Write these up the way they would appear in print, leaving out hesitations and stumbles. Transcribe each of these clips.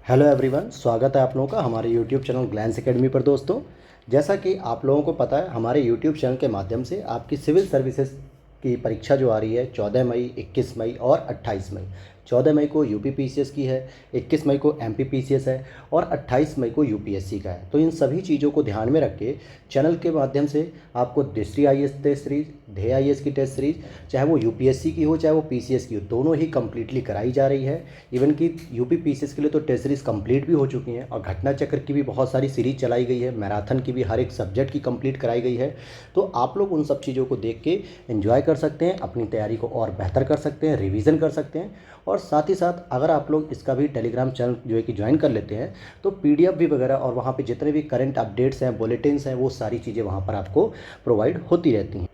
Hello everyone, स्वागत है आप लोगों का हमारे यूट्यूब चैनल ग्लैंस एकेडमी पर। दोस्तों, जैसा कि आप लोगों को पता है, हमारे यूट्यूब चैनल के माध्यम से आपकी सिविल सर्विसेज की परीक्षा जो आ रही है 14 मई, 21 मई और 28 मई। 14 मई को यूपी पीसीएस की है, 21 मई को एमपी पीसीएस है और 28 मई को यूपीएससी का है। तो इन सभी चीज़ों को ध्यान में रख के चैनल के माध्यम से आपको डिस्ट्रिक्ट आईएएस टेस्ट सीरीज, ध्येय आईएएस की टेस्ट सीरीज, चाहे वो यूपीएससी की हो चाहे वो पीसीएस की हो, दोनों ही कंप्लीटली कराई जा रही है। इवन कि यूपी पीसीएस के लिए तो टेस्ट सीरीज कंप्लीट भी हो चुकी हैं और घटना चक्र की भी बहुत सारी सीरीज चलाई गई है, मैराथन की भी हर एक सब्जेक्ट की कंप्लीट कराई गई है। तो आप लोग उन सब चीज़ों को देख के एंजॉय कर सकते हैं, अपनी तैयारी को और बेहतर कर सकते हैं, रिवीजन कर सकते हैं। और साथ ही साथ अगर आप लोग इसका भी टेलीग्राम चैनल जो है कि ज्वाइन कर लेते हैं तो पीडीएफ भी वगैरह और वहाँ पे जितने भी करंट अपडेट्स हैं, बुलेटिन्स हैं, वो सारी चीज़ें वहाँ पर आपको प्रोवाइड होती रहती हैं।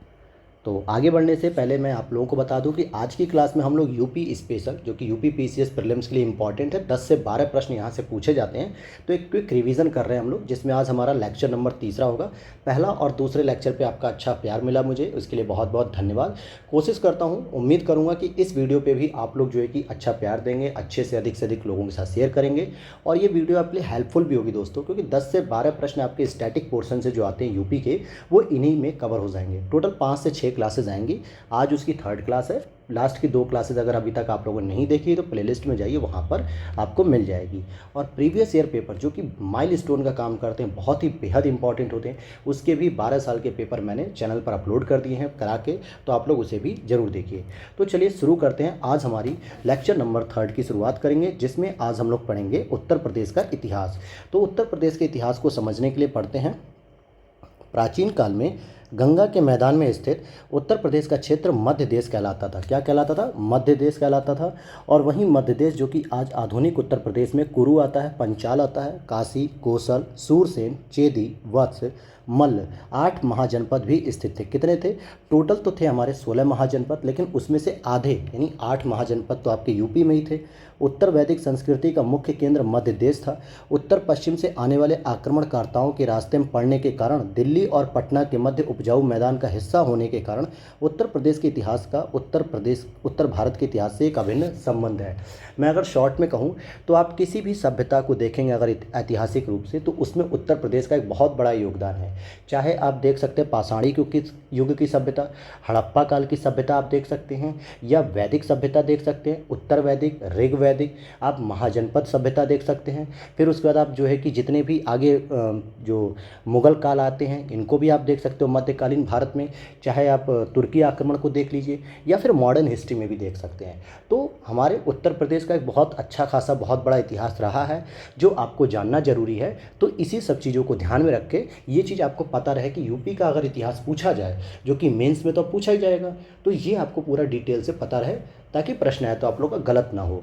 तो आगे बढ़ने से पहले मैं आप लोगों को बता दूं कि आज की क्लास में हम लोग यूपी स्पेशल, जो कि यूपी पीसीएस प्रीलिम्स के लिए इंपॉर्टेंट है, 10 से 12 प्रश्न यहां से पूछे जाते हैं। तो एक क्विक रिवीजन कर रहे हैं हम लोग, जिसमें आज हमारा लेक्चर नंबर 3 होगा। पहला और दूसरे लेक्चर पे आपका अच्छा प्यार मिला मुझे, उसके लिए बहुत बहुत धन्यवाद। कोशिश करता हूँ, उम्मीद करूँगा कि इस वीडियो पर भी आप लोग जो है कि अच्छा प्यार देंगे, अच्छे से अधिक लोगों के साथ शेयर करेंगे और ये वीडियो आपके लिए हेल्पफुल भी होगी दोस्तों, क्योंकि 10 से 12 प्रश्न आपके स्टैटिक पोर्शन से जो आते हैं यूपी के, वो इन्हीं में कवर हो जाएंगे। टोटल 5 से 6 क्लासेज आएंगी। आज उसकी 3rd क्लास है। लास्ट की 2 क्लासेज अगर अभी तक आप लोगों ने नहीं देखी तो प्लेलिस्ट में जाइए, वहाँ पर आपको मिल जाएगी। और प्रीवियस ईयर पेपर जो कि माइलस्टोन का काम करते हैं, बहुत ही बेहद इंपॉर्टेंट होते हैं, उसके भी 12 साल के पेपर मैंने चैनल पर अपलोड कर दिए हैं करा के, तो आप लोग उसे भी ज़रूर देखिए। तो चलिए शुरू करते हैं। आज हमारी लेक्चर नंबर 3 की शुरुआत करेंगे, जिसमें आज हम लोग पढ़ेंगे उत्तर प्रदेश का इतिहास। तो उत्तर प्रदेश के इतिहास को समझने के लिए पढ़ते हैं। प्राचीन काल में गंगा के मैदान में स्थित उत्तर प्रदेश का क्षेत्र मध्य देश कहलाता था। क्या कहलाता था? मध्य देश कहलाता था। और वहीं मध्य देश जो कि आज आधुनिक उत्तर प्रदेश में कुरु आता है, पंचाल आता है, काशी, कोसल, सूरसेन, चेदी, वत्स, मल्ल, 8 महाजनपद भी स्थित थे। कितने थे? टोटल तो थे हमारे 16 महाजनपद, लेकिन उसमें से आधे यानी 8 महाजनपद तो आपके यूपी में ही थे। उत्तर वैदिक संस्कृति का मुख्य केंद्र मध्य देश था। उत्तर पश्चिम से आने वाले आक्रमणकर्ताओं के रास्ते में पड़ने के कारण दिल्ली और पटना के मध्य उपजाऊ मैदान का हिस्सा होने के कारण उत्तर प्रदेश के इतिहास का उत्तर भारत के इतिहास से एक अभिन्न संबंध है। मैं अगर शॉर्ट में कहूँ तो आप किसी भी सभ्यता को देखेंगे अगर ऐतिहासिक रूप से, तो उसमें उत्तर प्रदेश का एक बहुत बड़ा योगदान है। चाहे आप देख सकते हैं पाषाणी युग की सभ्यता, हड़प्पा काल की सभ्यता आप देख सकते हैं, या वैदिक सभ्यता देख सकते हैं, उत्तर वैदिक, ऋग वैदिक, आप महाजनपद सभ्यता देख सकते हैं। फिर उसके बाद आप जो है कि जितने भी आगे जो मुगल काल आते हैं, इनको भी आप देख सकते हो मध्यकालीन भारत में। चाहे आप तुर्की आक्रमण को देख लीजिए या फिर मॉडर्न हिस्ट्री में भी देख सकते हैं। तो हमारे उत्तर प्रदेश का एक बहुत अच्छा खासा बहुत बड़ा इतिहास रहा है, जो आपको जानना जरूरी है। तो इसी सब चीज़ों को ध्यान में रख के ये चीज़ आपको पता रहे कि यूपी का अगर इतिहास पूछा जाए, जो कि मेंस में तो पूछा ही जाएगा, तो ये आपको पूरा डिटेल से पता रहे, ताकि प्रश्न आए तो आप लोग का गलत ना हो।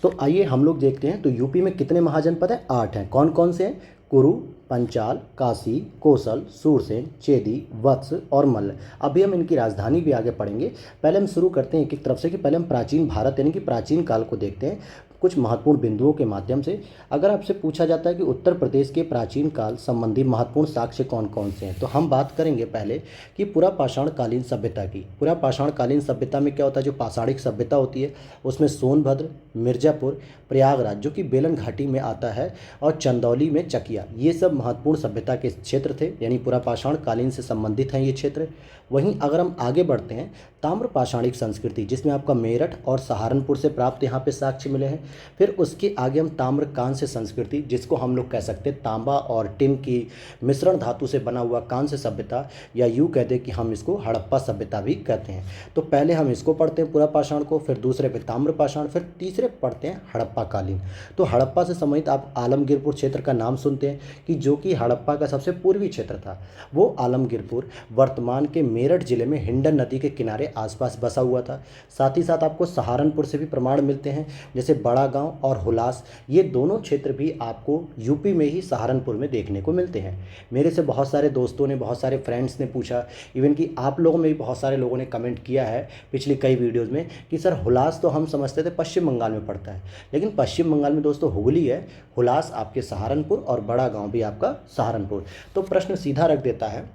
तो आइए हम लोग देखते हैं। तो यूपी में कितने महाजनपद हैं? 8 हैं। कौन कौन से हैं? कुरु, पंचाल, काशी, कोसल, सूरसेन, चेदी, वत्स और मल्ल। अभी हम इनकी राजधानी भी आगे पढ़ेंगे। पहले हम शुरू करते हैं एक एक तरफ से कि पहले हम प्राचीन भारत यानी कि प्राचीन काल को देखते हैं कुछ महत्वपूर्ण बिंदुओं के माध्यम से। अगर आपसे पूछा जाता है कि उत्तर प्रदेश के प्राचीन काल संबंधी महत्वपूर्ण साक्ष्य कौन कौन से हैं, तो हम बात करेंगे पहले कि पुरा पाषाण कालीन सभ्यता की। पुरा पाषाण कालीन सभ्यता में क्या होता है? जो पाषाणिक सभ्यता होती है उसमें सोनभद्र, मिर्ज़ापुर, प्रयागराज जो कि बेलन घाटी में आता है, और चंदौली में चकिया, ये सब महत्वपूर्ण सभ्यता के क्षेत्र थे, यानी पुरा पाषाण कालीन से संबंधित हैं ये क्षेत्र। वहीं अगर हम आगे बढ़ते हैं, ताम्र पाषाणिक संस्कृति, जिसमें आपका मेरठ और सहारनपुर से प्राप्त यहाँ पे साक्ष्य मिले हैं। फिर उसके आगे हम ताम्र कांस्य संस्कृति, जिसको हम लोग कह सकते हैं तांबा और टिन की मिश्रण धातु से बना हुआ कांस्य सभ्यता, या यूँ कह दें कि हम इसको हड़प्पा सभ्यता भी कहते हैं। तो पहले हम इसको पढ़ते हैं पुरा पाषाण को, फिर दूसरे पे ताम्र पाषाण, फिर तीसरे पढ़ते हैं हड़प्पा कालीन। तो हड़प्पा से संबंधित आप आलमगीरपुर क्षेत्र का नाम सुनते हैं कि जो कि हड़प्पा का सबसे पूर्वी क्षेत्र था। वो आलमगीरपुर वर्तमान के मेरठ जिले में हिंडन नदी के किनारे आसपास बसा हुआ था। साथ ही साथ आपको सहारनपुर से भी प्रमाण मिलते हैं, जैसे बड़ा गांव और हुलास, ये दोनों क्षेत्र भी आपको यूपी में ही सहारनपुर में देखने को मिलते हैं। मेरे से बहुत सारे दोस्तों ने, बहुत सारे फ्रेंड्स ने पूछा, इवन कि आप लोगों में भी बहुत सारे लोगों ने कमेंट किया है पिछली कई वीडियोज़ में कि सर हुलास तो हम समझते थे पश्चिम बंगाल में पड़ता है, लेकिन पश्चिम बंगाल में दोस्तों हुगली है, हुलास आपके सहारनपुर और बड़ा गाँव भी आपका सहारनपुर। तो प्रश्न सीधा रख देता है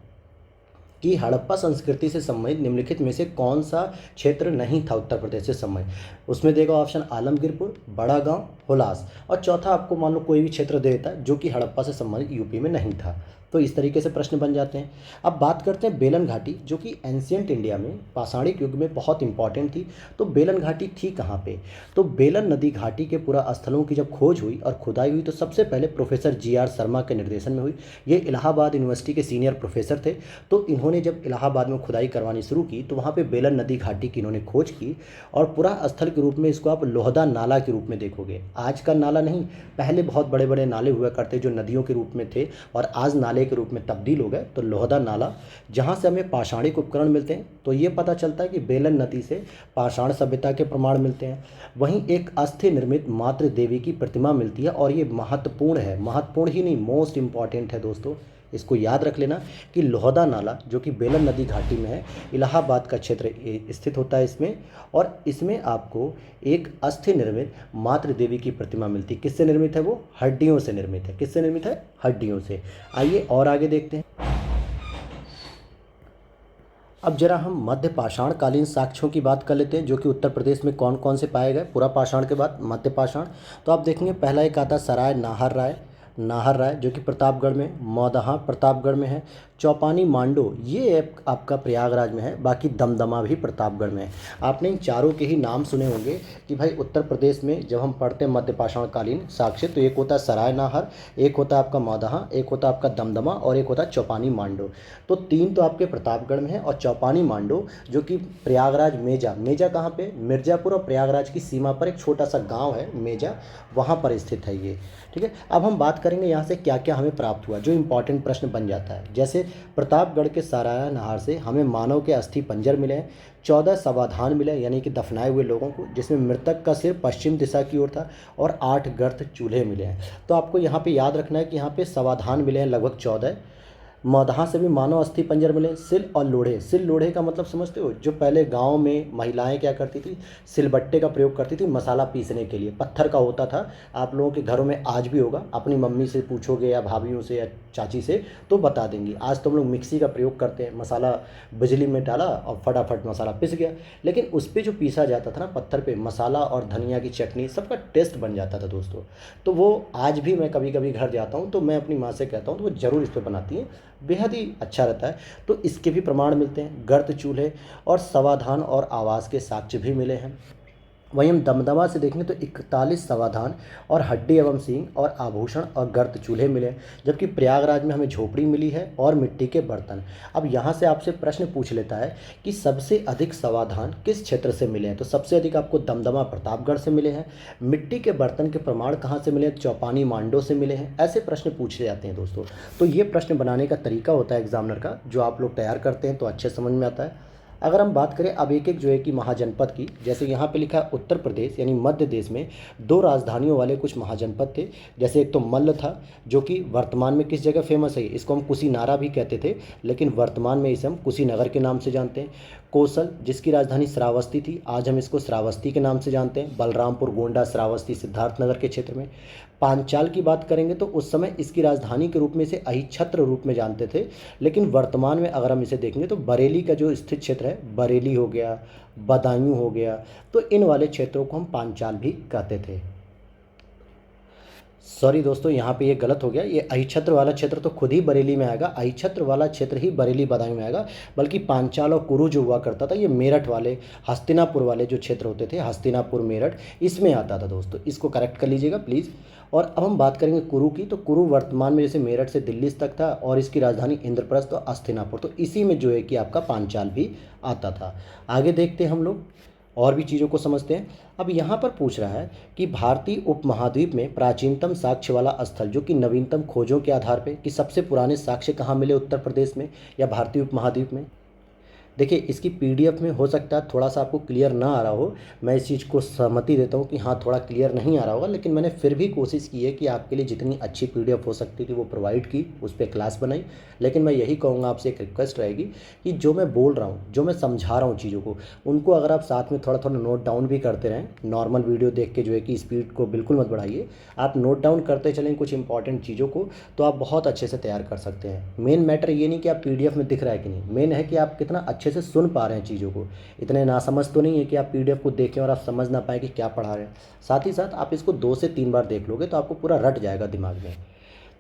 कि हड़प्पा संस्कृति से संबंधित निम्नलिखित में से कौन सा क्षेत्र नहीं था उत्तर प्रदेश से संबंधित। उसमें देगा ऑप्शन आलमगीरपुर, बड़ा गांव, हुलास, और चौथा आपको मान लो कोई भी क्षेत्र दे देता है जो कि हड़प्पा से संबंधित यूपी में नहीं था। तो इस तरीके से प्रश्न बन जाते हैं। अब बात करते हैं बेलन घाटी, जो कि एंशियंट इंडिया में पाषाणिक युग में बहुत इंपॉर्टेंट थी। तो बेलन घाटी थी कहाँ पे? तो बेलन नदी घाटी के पूरा स्थलों की जब खोज हुई और खुदाई हुई तो सबसे पहले प्रोफेसर GR शर्मा के निर्देशन में हुई। ये इलाहाबाद यूनिवर्सिटी के सीनियर प्रोफेसर थे। तो इन्होंने जब इलाहाबाद में खुदाई करवानी शुरू की तो वहाँ पे बेलन नदी घाटी की इन्होंने खोज की और पूरा स्थल के रूप में इसको आप लोहदा नाला के रूप में देखोगे। आज का नाला नहीं, पहले बहुत बड़े बड़े नाले हुआ करते जो नदियों के रूप में थे और आज नाले के रूप में तब्दील हो गए। तो लोहदा नाला, जहाँ से हमें पाषाणिक उपकरण मिलते हैं, तो ये पता चलता है कि बेलन नदी से पाषाण सभ्यता के प्रमाण मिलते हैं। वहीं एक अस्थि निर्मित मातृ देवी की प्रतिमा मिलती है और ये महत्वपूर्ण है, महत्वपूर्ण ही नहीं मोस्ट इंपॉर्टेंट है दोस्तों। इसको याद रख लेना कि लोहदा नाला जो कि बेलन नदी घाटी में है, इलाहाबाद का क्षेत्र स्थित होता है इसमें, और इसमें आपको एक अस्थि निर्मित मातृ देवी की प्रतिमा मिलती है। किससे निर्मित है वो? हड्डियों से निर्मित है। किससे निर्मित है? हड्डियों से। आइए और आगे देखते हैं। अब जरा हम मध्य पाषाण कालीन साक्ष्यों की बात कर लेते हैं, जो कि उत्तर प्रदेश में कौन कौन से पाए गए। पूरा पाषाण के बाद मध्य पाषाण, तो आप देखेंगे पहला एक आता सराय नाहर राय जो कि प्रतापगढ़ में, मौदहा प्रतापगढ़ में है, चौपानी मांडो ये आपका प्रयागराज में है, बाकी दमदमा भी प्रतापगढ़ में है। आपने इन चारों के ही नाम सुने होंगे कि भाई उत्तर प्रदेश में जब हम पढ़ते हैं मध्य पाषाणकालीन साक्ष्य, तो एक होता है सराय नाहर, एक होता है आपका मौदहा, एक होता है आपका दमदमा और एक होता है चौपानी मांडो। तो तीन तो आपके प्रतापगढ़ में है और चौपानी मांडो जो कि प्रयागराज मेजा कहाँ पे? मिर्ज़ापुर और प्रयागराज की सीमा पर एक छोटा सा गाँव है मेजा, वहाँ पर स्थित है ये। ठीक है, अब हम बात करेंगे यहाँ से क्या क्या हमें प्राप्त हुआ, जो इंपॉर्टेंट प्रश्न बन जाता है। जैसे प्रतापगढ़ के सराय नाहर से हमें मानव के अस्थि पंजर मिले हैं, 14 समाधान मिले यानी कि दफनाए हुए लोगों को, जिसमें मृतक का सिर पश्चिम दिशा की ओर था, और 8 गर्त चूल्हे मिले हैं। तो आपको यहाँ पे याद रखना है कि यहाँ पे समाधान मिले हैं लगभग 14। मौदहा से भी मानव अस्थि पंजर मिले। सिल और लोढ़े, सिल लोढ़े का मतलब समझते हो? जो पहले गांव में महिलाएं क्या करती थी, सिलबट्टे का प्रयोग करती थी मसाला पीसने के लिए, पत्थर का होता था। आप लोगों के घरों में आज भी होगा, अपनी मम्मी से पूछोगे या भाभीियों से या चाची से तो बता देंगी। आज तो हम लोग मिक्सी का प्रयोग करते हैं, मसाला बिजली में डाला और फटाफट मसाला पिस गया। लेकिन उस पर जो पीसा जाता था ना पत्थर पे, मसाला और धनिया की चटनी सबका टेस्ट बन जाता था दोस्तों। तो वो आज भी मैं कभी कभी घर जाता हूँ तो मैं अपनी माँ से कहता हूँ तो वो ज़रूर इस पर बनाती है, बेहद ही अच्छा रहता है। तो इसके भी प्रमाण मिलते हैं, गर्त चूल्हे और समाधान और आवास के साक्ष्य भी मिले हैं। वहीं हम दमदमा से देखेंगे तो 41 समाधान और हड्डी एवं सींग और आभूषण और गर्त चूल्हे मिले, जबकि प्रयागराज में हमें झोपड़ी मिली है और मिट्टी के बर्तन। अब यहाँ से आपसे प्रश्न पूछ लेता है कि सबसे अधिक समाधान किस क्षेत्र से मिले हैं, तो सबसे अधिक आपको दमदमा प्रतापगढ़ से मिले हैं। मिट्टी के बर्तन के प्रमाण कहाँ से मिले हैं? चौपानी मांडो से मिले हैं। ऐसे प्रश्न पूछे जाते हैं दोस्तों। तो ये प्रश्न बनाने का तरीका होता है एग्जामिनर का, जो आप लोग तैयार करते हैं तो अच्छे समझ में आता है। अगर हम बात करें अब एक एक जो है कि महाजनपद की, जैसे यहाँ पे लिखा है उत्तर प्रदेश यानी मध्य देश में 2 राजधानियों वाले कुछ महाजनपद थे। जैसे एक तो मल्ल था जो कि वर्तमान में किस जगह फेमस है, इसको हम कुशीनारा भी कहते थे लेकिन वर्तमान में इसे हम कुशीनगर के नाम से जानते हैं। कौशल जिसकी राजधानी श्रावस्ती थी, आज हम इसको श्रावस्ती के नाम से जानते हैं। बलरामपुर, गोंडा, श्रावस्ती, सिद्धार्थनगर के क्षेत्र में। पांचाल की बात करेंगे तो उस समय इसकी राजधानी के रूप में इसे अहिच्छत्र रूप में जानते थे, लेकिन वर्तमान में अगर हम इसे देखेंगे तो बरेली का जो स्थित क्षेत्र है, बरेली हो गया, बदायूं हो गया, तो इन वाले क्षेत्रों को हम पांचाल भी कहते थे। सॉरी दोस्तों, यहाँ पे ये गलत हो गया, ये अहिच्छत्र वाला क्षेत्र तो खुद ही बरेली में आएगा, अहिच्छत्र वाला क्षेत्र ही बरेली बदायूं में आएगा। बल्कि पांचाल और कुरु जो हुआ करता था ये मेरठ वाले, हस्तिनापुर वाले जो क्षेत्र होते थे, हस्तिनापुर मेरठ, इसमें आता था दोस्तों। इसको करेक्ट कर लीजिएगा प्लीज़। और अब हम बात करेंगे कुरु की, तो कुरु वर्तमान में जैसे मेरठ से दिल्ली तक था और इसकी राजधानी इंद्रप्रस्थ और हस्तिनापुर, तो इसी में जो है कि आपका पांचाल भी आता था। आगे देखते हैं हम लोग और भी चीज़ों को समझते हैं। अब यहाँ पर पूछ रहा है कि भारतीय उपमहाद्वीप में प्राचीनतम साक्ष्य वाला स्थल, जो कि नवीनतम खोजों के आधार पे कि सबसे पुराने साक्ष्य कहाँ मिले उत्तर प्रदेश में या भारतीय उपमहाद्वीप में। देखिए इसकी पीडीएफ में हो सकता है थोड़ा सा आपको क्लियर ना आ रहा हो, मैं इस चीज़ को सहमति देता हूँ कि हाँ थोड़ा क्लियर नहीं आ रहा होगा, लेकिन मैंने फिर भी कोशिश की है कि आपके लिए जितनी अच्छी पीडीएफ हो सकती थी वो प्रोवाइड की, उस पर क्लास बनाई। लेकिन मैं यही कहूँगा, आपसे एक रिक्वेस्ट रहेगी कि जो मैं बोल रहा हूँ, जो मैं समझा रहा हूँ चीज़ों को, उनको अगर आप साथ में थोड़ा थोड़ा नोट डाउन भी करते रहें, नॉर्मल वीडियो देख के जो है कि स्पीड को बिल्कुल मत बढ़ाइए, आप नोट डाउन करते चलें कुछ इंपॉर्टेंट चीज़ों को, तो आप बहुत अच्छे से तैयार कर सकते हैं। मेन मैटर ये नहीं कि आप पीडीएफ में दिख रहा है कि नहीं, मेन है कि आप कितना अच्छे से सुन पा रहे हैं चीज़ों को। इतने नासमझ तो नहीं है कि आप पीडीएफ को देखें और आप समझ ना पाए कि क्या पढ़ा रहे हैं। साथ ही साथ आप इसको 2 से 3 बार देख लोगे तो आपको पूरा रट जाएगा दिमाग में।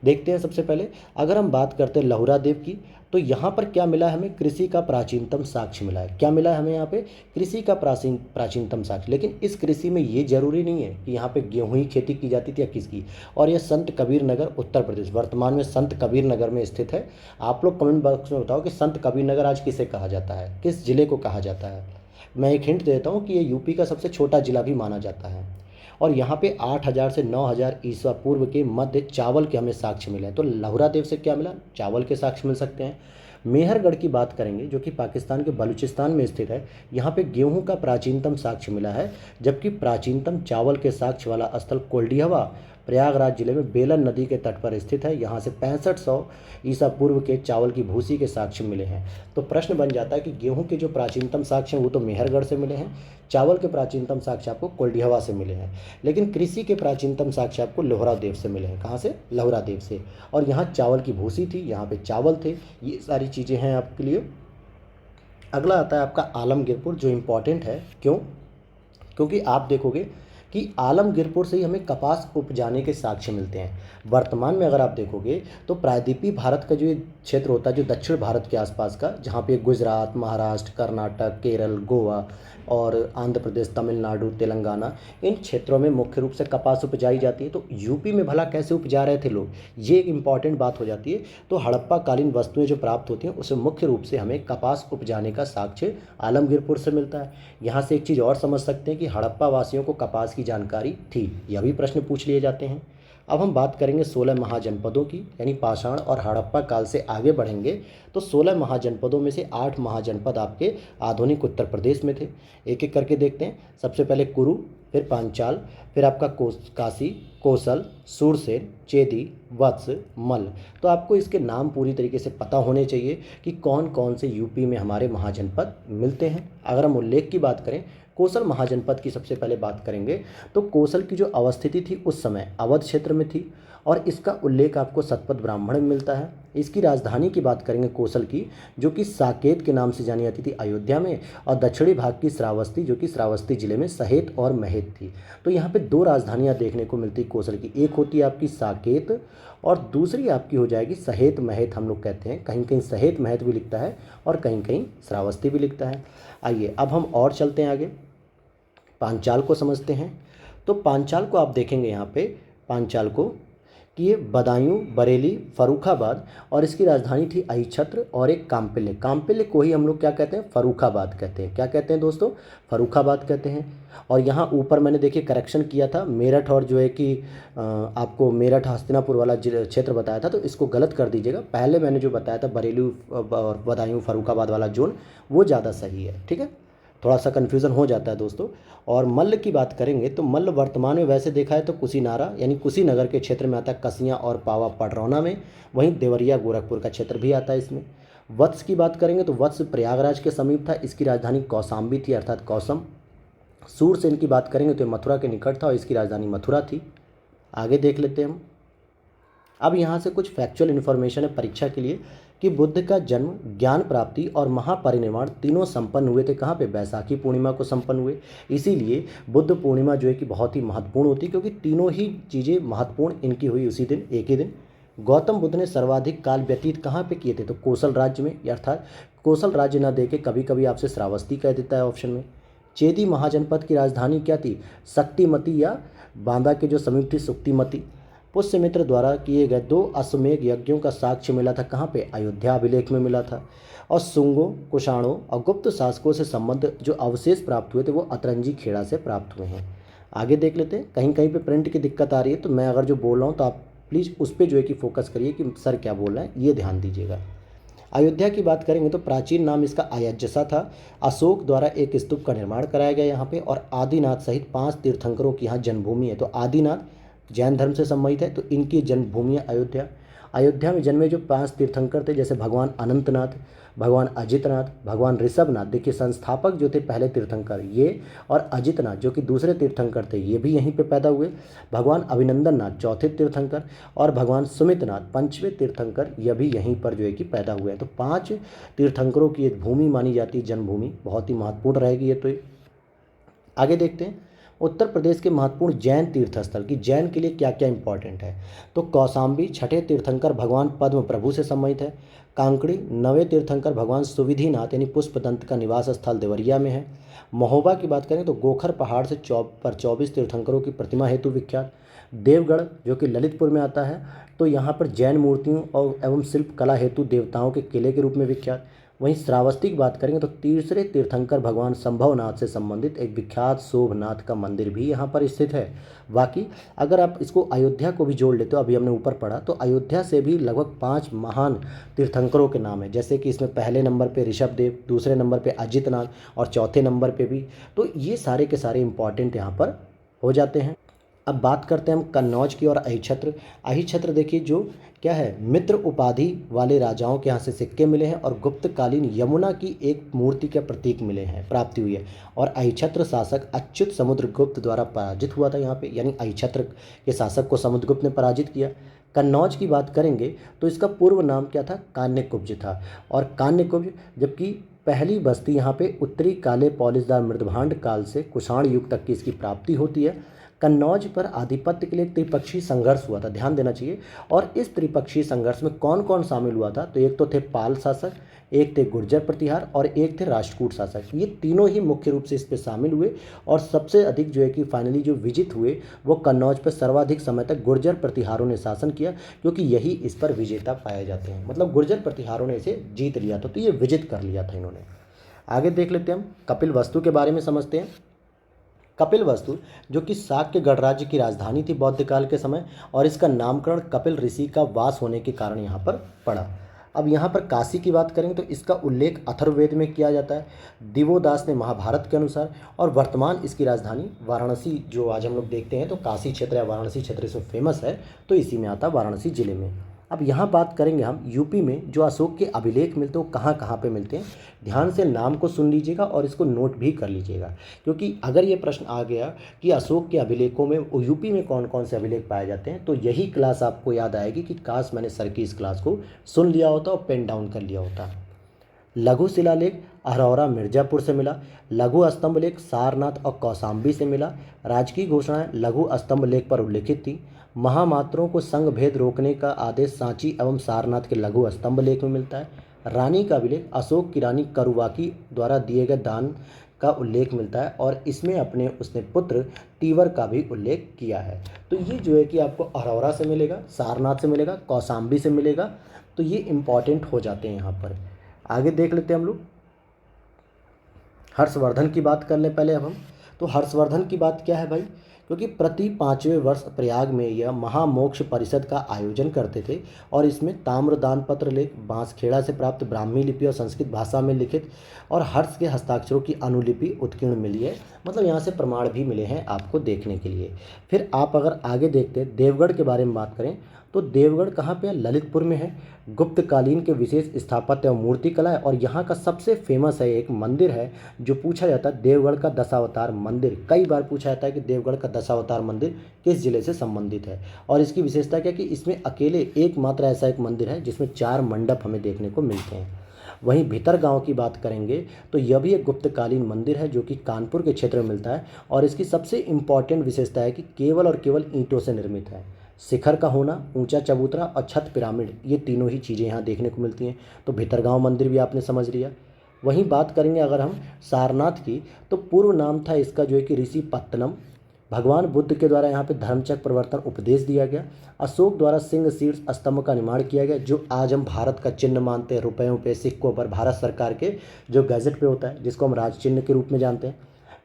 देखते हैं सबसे पहले, अगर हम बात करते हैं लहुरा देव की, तो यहाँ पर क्या मिला है हमें, कृषि का प्राचीनतम साक्ष्य मिला है। क्या मिला है हमें यहाँ पे, कृषि का प्राचीनतम साक्ष्य। लेकिन इस कृषि में ये जरूरी नहीं है कि यहाँ पे गेहूं ही खेती की जाती थी या किसकी। और यह संत कबीर नगर उत्तर प्रदेश, वर्तमान में संत कबीर नगर में स्थित है। आप लोग कमेंट बॉक्स में बताओ कि संत कबीर नगर आज किसे कहा जाता है, किस जिले को कहा जाता है। मैं एक हिंट देता हूँ कि ये यूपी का सबसे छोटा जिला भी माना जाता है। और यहाँ पे 8000 से 9000 ईसा पूर्व के मध्य चावल के हमें साक्ष्य मिले हैं। तो लहुरा देव से क्या मिला, चावल के साक्ष्य मिल सकते हैं। मेहरगढ़ की बात करेंगे जो कि पाकिस्तान के बलूचिस्तान में स्थित है, यहाँ पे गेहूं का प्राचीनतम साक्ष्य मिला है, जबकि प्राचीनतम चावल के साक्ष्य वाला स्थल कोल्डिहवा प्रयागराज जिले में बेलन नदी के तट पर स्थित है। यहाँ से 6500 ईसा पूर्व के चावल की भूसी के साक्ष्य मिले हैं। तो प्रश्न बन जाता है कि गेहूं के जो प्राचीनतम साक्ष्य हैं वो तो मेहरगढ़ से मिले हैं, चावल के प्राचीनतम साक्ष्य आपको कोल्डिहवा से मिले हैं, लेकिन कृषि के प्राचीनतम साक्ष्य आपको लोहरा देव से मिले हैं। कहाँ से, लहुरा देव से। और यहाँ चावल की भूसी थी, यहाँ पे चावल थे, ये सारी चीज़ें हैं आपके लिए। अगला आता है आपका आलमगीरपुर, जो इम्पॉर्टेंट है। क्यों, क्योंकि आप देखोगे कि आलमगीरपुर से ही हमें कपास उपजाने के साक्ष्य मिलते हैं। वर्तमान में अगर आप देखोगे तो प्रायद्वीपीय भारत का जो ये क्षेत्र होता है, जो दक्षिण भारत के आसपास का, जहाँ पे गुजरात, महाराष्ट्र, कर्नाटक, केरल, गोवा और आंध्र प्रदेश, तमिलनाडु, तेलंगाना, इन क्षेत्रों में मुख्य रूप से कपास उपजाई जाती है। तो यूपी में भला कैसे उपजा रहे थे लोग, ये एक इम्पॉर्टेंट बात हो जाती है। तो हड़प्पा कालीन वस्तुएं जो प्राप्त होती हैं उसमें मुख्य रूप से हमें कपास उपजाने का साक्ष्य आलमगीरपुर से मिलता है। यहाँ से एक चीज़ और समझ सकते हैं कि हड़प्पा वासियों को कपास की जानकारी थी, यह भी प्रश्न पूछ लिए जाते हैं। अब हम बात करेंगे 16 महाजनपदों की, यानी पाषाण और हड़प्पा काल से आगे बढ़ेंगे तो 16 महाजनपदों में से 8 महाजनपद आपके आधुनिक उत्तर प्रदेश में थे। एक एक करके देखते हैं। सबसे पहले कुरु, फिर पांचाल, फिर आपका काशी, कोसल, सूरसेन, चेदी, वत्स, मल्ल। तो आपको इसके नाम पूरी तरीके से पता होने चाहिए कि कौन कौन से यूपी में हमारे महाजनपद मिलते हैं। अगर हम उल्लेख की बात करें, कोसल महाजनपद की सबसे पहले बात करेंगे तो कोसल की जो अवस्थिति थी उस समय अवध क्षेत्र में थी, और इसका उल्लेख आपको सतपथ ब्राह्मण में मिलता है। इसकी राजधानी की बात करेंगे कोसल की, जो कि साकेत के नाम से जानी जाती थी अयोध्या में, और दक्षिणी भाग की श्रावस्ती, जो कि श्रावस्ती जिले में सहेत और महेत थी। तो यहाँ पे 2 राजधानियाँ देखने को मिलती कोसल की, एक होती है आपकी साकेत और दूसरी आपकी हो जाएगी सहेत महेत। हम लोग कहते हैं कहीं कहीं सहेत महेत भी लिखता है और कहीं कहीं श्रावस्ती भी लिखता है। आइए अब हम और चलते हैं आगे, पांचाल को समझते हैं। तो पांचाल को आप देखेंगे यहाँ पे, पांचाल को कि ये बदायूं, बरेली, फर्रुखाबाद, और इसकी राजधानी थी अहिछत्र और एक काम्पिल्य। काम्पिल्य को ही हम लोग क्या कहते हैं, फर्रुखाबाद कहते हैं। क्या कहते हैं दोस्तों, फर्रुखाबाद कहते हैं। और यहाँ ऊपर मैंने देखिए करेक्शन किया था, मेरठ और जो है कि आपको मेरठ हस्तिनापुर वाला क्षेत्र बताया था, तो इसको गलत कर दीजिएगा। पहले मैंने जो बताया था बरेली और बदायूं फर्रुखाबाद वाला जोन, वो ज़्यादा सही है। ठीक है, थोड़ा सा कन्फ्यूज़न हो जाता है दोस्तों। और मल्ल की बात करेंगे तो मल्ल वर्तमान में वैसे देखा है तो कुशीनारा यानी कुशीनगर के क्षेत्र में आता है, कसियाँ और पावा पडरौना में, वहीं देवरिया गोरखपुर का क्षेत्र भी आता है इसमें। वत्स की बात करेंगे तो वत्स प्रयागराज के समीप था, इसकी राजधानी कौशाम्बी थी अर्थात कौसम। सूरसेन की बात करेंगे तो मथुरा के निकट था और इसकी राजधानी मथुरा थी। आगे देख लेते हैं हम। अब यहाँ से कुछ फैक्चुअल इन्फॉर्मेशन है परीक्षा के लिए कि बुद्ध का जन्म, ज्ञान प्राप्ति और महापरिनिर्वाण तीनों संपन्न हुए थे कहाँ पे, बैसाखी पूर्णिमा को संपन्न हुए। इसीलिए बुद्ध पूर्णिमा जो है कि बहुत ही महत्वपूर्ण होती है, क्योंकि तीनों ही चीज़ें महत्वपूर्ण इनकी हुई उसी दिन, एक ही दिन। गौतम बुद्ध ने सर्वाधिक काल व्यतीत कहाँ पे किए थे, तो कौशल राज्य में, अर्थात कौशल राज्य ना दे के कभी कभी आपसे श्रावस्ती कह देता है ऑप्शन में। चेदी महाजनपद की राजधानी क्या थी, शक्तिमती, या बांदा के जो समीप थी सुक्तिमती। पुष्यमित्र द्वारा किए गए 2 अश्वमेध यज्ञों का साक्ष्य मिला था कहाँ पे, अयोध्या अभिलेख में मिला था। और शुंगों, कुषाणों और गुप्त शासकों से संबंध जो अवशेष प्राप्त हुए थे वो अतरंजी खेड़ा से प्राप्त हुए हैं। आगे देख लेते हैं। कहीं कहीं पे प्रिंट की दिक्कत आ रही है, तो मैं अगर जो बोल रहा हूँ तो आप प्लीज़ उस पर जो है कि फोकस करिए कि सर क्या बोल रहे हैं, ये ध्यान दीजिएगा। अयोध्या की बात करेंगे तो प्राचीन नाम इसका अयज्ञसा था। अशोक द्वारा एक स्तूप का निर्माण कराया गया यहाँ पे, और आदिनाथ सहित 5 तीर्थंकरों की यहाँ जन्मभूमि है। तो आदिनाथ जैन धर्म से संबंधित है, तो इनकी जन्मभूमि है अयोध्या। अयोध्या में जन्मे जो 5 तीर्थंकर थे, जैसे भगवान अनंतनाथ, भगवान अजितनाथ, भगवान ऋषभनाथ, देखिए संस्थापक जो थे पहले तीर्थंकर ये, और अजितनाथ जो कि दूसरे तीर्थंकर थे ये भी यहीं पे पैदा हुए। भगवान अभिनंदन नाथ चौथे तीर्थंकर, और भगवान सुमितनाथ पंचवें तीर्थंकर, यह भी यहीं पर जो है कि पैदा हुए हैं। तो 5 तीर्थंकरों की एक भूमि मानी जाती है, जन्मभूमि, बहुत ही महत्वपूर्ण रहेगी ये। तो ये आगे देखते हैं उत्तर प्रदेश के महत्वपूर्ण जैन तीर्थस्थल की जैन के लिए क्या क्या इंपॉर्टेंट है। तो कौशाम्बी छठे तीर्थंकर भगवान पद्म प्रभु से संबंधित है। कांकड़ी नवे तीर्थंकर भगवान सुविधिनाथ यानी पुष्पदंत का निवास स्थल देवरिया में है। महोबा की बात करें तो गोखर पहाड़ से 24 तीर्थंकरों की प्रतिमा हेतु विख्यात। देवगढ़ जो कि ललितपुर में आता है, तो यहाँ पर जैन मूर्तियों और एवं शिल्प कला हेतु देवताओं के किले के रूप में विख्यात। वहीं श्रावस्ती की बात करेंगे तो तीसरे तीर्थंकर भगवान संभवनाथ से संबंधित एक विख्यात शोभनाथ का मंदिर भी यहाँ पर स्थित है। बाकी अगर आप इसको अयोध्या को भी जोड़ लेते हो, अभी हमने ऊपर पढ़ा, तो अयोध्या से भी लगभग 5 महान तीर्थंकरों के नाम है, जैसे कि इसमें पहले नंबर पे ऋषभदेव, दूसरे नंबर पे अजितनाथ और चौथे नंबर पे भी। तो ये सारे के सारे इंपॉर्टेंट यहाँ पर हो जाते हैं। अब बात करते हैं हम कन्नौज की और अहिछत्र। अहिछत्र देखिए जो क्या है, मित्र उपाधि वाले राजाओं के यहाँ से सिक्के मिले हैं, और गुप्तकालीन यमुना की एक मूर्ति के प्रतीक मिले हैं, प्राप्ति हुई है। और अहिछत्र शासक अच्युत समुद्रगुप्त द्वारा पराजित हुआ था यहाँ पे, यानी अहिछत्र के शासक को समुद्रगुप्त ने पराजित किया। कन्नौज की बात करेंगे तो इसका पूर्व नाम क्या था, कान्यकुब्ज था। और कान्यकुब्ज जबकि पहली बस्ती यहाँ पे उत्तरी काले पॉलिशदार मृदभांड काल से कुषाण युग तक की इसकी प्राप्ति होती है। कन्नौज पर आधिपत्य के लिए एक त्रिपक्षीय संघर्ष हुआ था, ध्यान देना चाहिए। और इस त्रिपक्षीय संघर्ष में कौन कौन शामिल हुआ था, तो एक तो थे पाल शासक, एक थे गुर्जर प्रतिहार और एक थे राष्ट्रकूट शासक। ये तीनों ही मुख्य रूप से इस पर शामिल हुए, और सबसे अधिक जो है कि फाइनली जो विजित हुए वो कन्नौज पर सर्वाधिक समय तक गुर्जर प्रतिहारों ने शासन किया, क्योंकि यही इस पर विजेता पाए जाते हैं। मतलब गुर्जर प्रतिहारों ने इसे जीत लिया था, तो ये विजित कर लिया था इन्होंने। आगे देख लेते हैं हम कपिल वस्तु के बारे में समझते हैं। कपिल वस्तु जो कि शाक्य गणराज्य की राजधानी थी बौद्ध काल के समय, और इसका नामकरण कपिल ऋषि का वास होने के कारण यहाँ पर पड़ा। अब यहाँ पर काशी की बात करेंगे तो इसका उल्लेख अथर्ववेद में किया जाता है, दिवोदास ने महाभारत के अनुसार। और वर्तमान इसकी राजधानी वाराणसी जो आज हम लोग देखते हैं, तो काशी क्षेत्र या वाराणसी क्षेत्र इसमें फेमस है, तो इसी में आता है वाराणसी जिले में। अब यहाँ बात करेंगे हम यूपी में जो अशोक के अभिलेख मिलते हैं वो कहाँ कहाँ पे मिलते हैं। ध्यान से नाम को सुन लीजिएगा और इसको नोट भी कर लीजिएगा, क्योंकि अगर ये प्रश्न आ गया कि अशोक के अभिलेखों में यूपी में कौन कौन से अभिलेख पाए जाते हैं, तो यही क्लास आपको याद आएगी कि काश मैंने सर की इस क्लास को सुन लिया होता और पेन डाउन कर लिया होता। लघु शिलालेख अहरौरा मिर्जापुर से मिला। लघु स्तंभ लेख सारनाथ और कौशाम्बी से मिला। राजकीय घोषणाएं लघु स्तंभ लेख पर उल्लिखित थी। महामात्रों को संघ भेद रोकने का आदेश सांची एवं सारनाथ के लघु स्तंभ लेख में मिलता है। रानी का अभिलेख अशोक की रानी करुवाकी द्वारा दिए गए दान का उल्लेख मिलता है, और इसमें अपने उसने पुत्र तीवर का भी उल्लेख किया है। तो ये जो है कि आपको अहरौरा से मिलेगा, सारनाथ से मिलेगा, कौशाम्बी से मिलेगा, तो ये इंपॉर्टेंट हो जाते हैं यहाँ पर। आगे देख लेते हैं हम लोग हर्षवर्धन की बात कर ले पहले अब हम। तो हर्षवर्धन की बात क्या है भाई, क्योंकि प्रति 5वें वर्ष प्रयाग में यह महामोक्ष परिषद का आयोजन करते थे, और इसमें ताम्रदान पत्र लेख, बांसखेड़ा से प्राप्त ब्राह्मी लिपि और संस्कृत भाषा में लिखित और हर्ष के हस्ताक्षरों की अनुलिपि उत्कीर्ण मिली है। मतलब यहाँ से प्रमाण भी मिले हैं आपको देखने के लिए। फिर आप अगर आगे देखते हैं देवगढ़ के बारे में बात करें, तो देवगढ़ कहाँ पे है, ललितपुर में है। गुप्तकालीन के विशेष स्थापत्य और मूर्ति कला है, और यहाँ का सबसे फेमस है एक मंदिर है जो पूछा जाता है देवगढ़ का दशावतार मंदिर। कई बार पूछा जाता है कि देवगढ़ का दशावतार मंदिर किस जिले से संबंधित है, और इसकी विशेषता क्या कि इसमें अकेले एकमात्र ऐसा एक मंदिर है जिसमें 4 मंडप हमें देखने को मिलते हैं। वहीं भीतर गांव की बात करेंगे तो यह भी एक गुप्तकालीन मंदिर है जो कि कानपुर के क्षेत्र में मिलता है, और इसकी सबसे इम्पॉर्टेंट विशेषता है कि केवल और केवल ईंटों से निर्मित है। शिखर का होना, ऊंचा चबूतरा और छत पिरामिड, ये तीनों ही चीज़ें यहाँ देखने को मिलती हैं। तो भीतरगांव मंदिर भी आपने समझ लिया। वहीं बात करेंगे अगर हम सारनाथ की, तो पूर्व नाम था इसका जो है कि ऋषि पत्तनम। भगवान बुद्ध के द्वारा यहाँ पे धर्मचक्र परिवर्तन उपदेश दिया गया। अशोक द्वारा सिंह शीर्ष स्तंभ का निर्माण किया गया, जो आज हम भारत का चिन्ह मानते हैं, रुपयों पे, सिक्कों पर भारत सरकार के जो गैजेट पे होता है, जिसको हम राज चिन्ह के रूप में जानते हैं।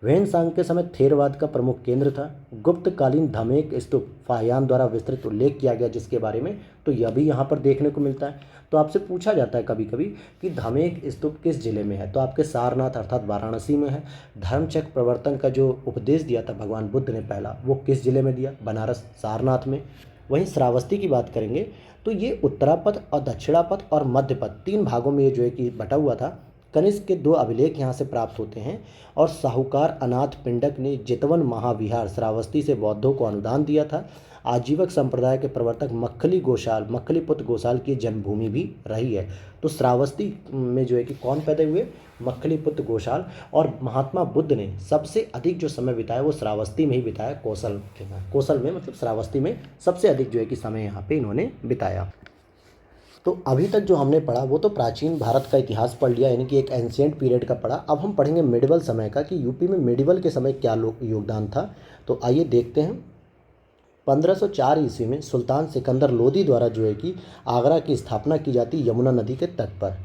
वैनसांग के समय थेरवाद का प्रमुख केंद्र था। गुप्तकालीन धमेक स्तूप फाहियान द्वारा विस्तृत उल्लेख किया गया जिसके बारे में, तो यह भी यहाँ पर देखने को मिलता है। तो आपसे पूछा जाता है कभी कभी कि धमेक स्तूप किस जिले में है, तो आपके सारनाथ अर्थात वाराणसी में है। धर्मचक्र प्रवर्तन का जो उपदेश दिया था भगवान बुद्ध ने पहला, वो किस जिले में दिया, बनारस सारनाथ में। वहीं श्रावस्ती की बात करेंगे तो ये उत्तरापथ और दक्षिणापथ और मध्यपथ 3 भागों में ये जो है कि बटा हुआ था। कनिष्क के 2 अभिलेख यहाँ से प्राप्त होते हैं और साहूकार अनाथ पिंडक ने जितवन महाविहार श्रावस्ती से बौद्धों को अनुदान दिया था। आजीवक संप्रदाय के प्रवर्तक मक्खलीपुत्र गोसाल की जन्मभूमि भी रही है। तो श्रावस्ती में जो है कि कौन पैदा हुए, मक्खलीपुत्र गोसाल। और महात्मा बुद्ध ने सबसे अधिक जो समय बिताया वो श्रावस्ती में ही बिताया, कौशल में, मतलब श्रावस्ती में सबसे अधिक जो है कि समय यहाँ पे इन्होंने बिताया। तो अभी तक जो हमने पढ़ा वो तो प्राचीन भारत का इतिहास पढ़ लिया, यानी कि एक एंशिएंट पीरियड का पढ़ा। अब हम पढ़ेंगे मिडिवल समय का कि यूपी में मिडिवल के समय क्या योगदान था। तो आइए देखते हैं। 1504 ईस्वी में सुल्तान सिकंदर लोदी द्वारा जो है कि आगरा की स्थापना की जाती यमुना नदी के तट पर।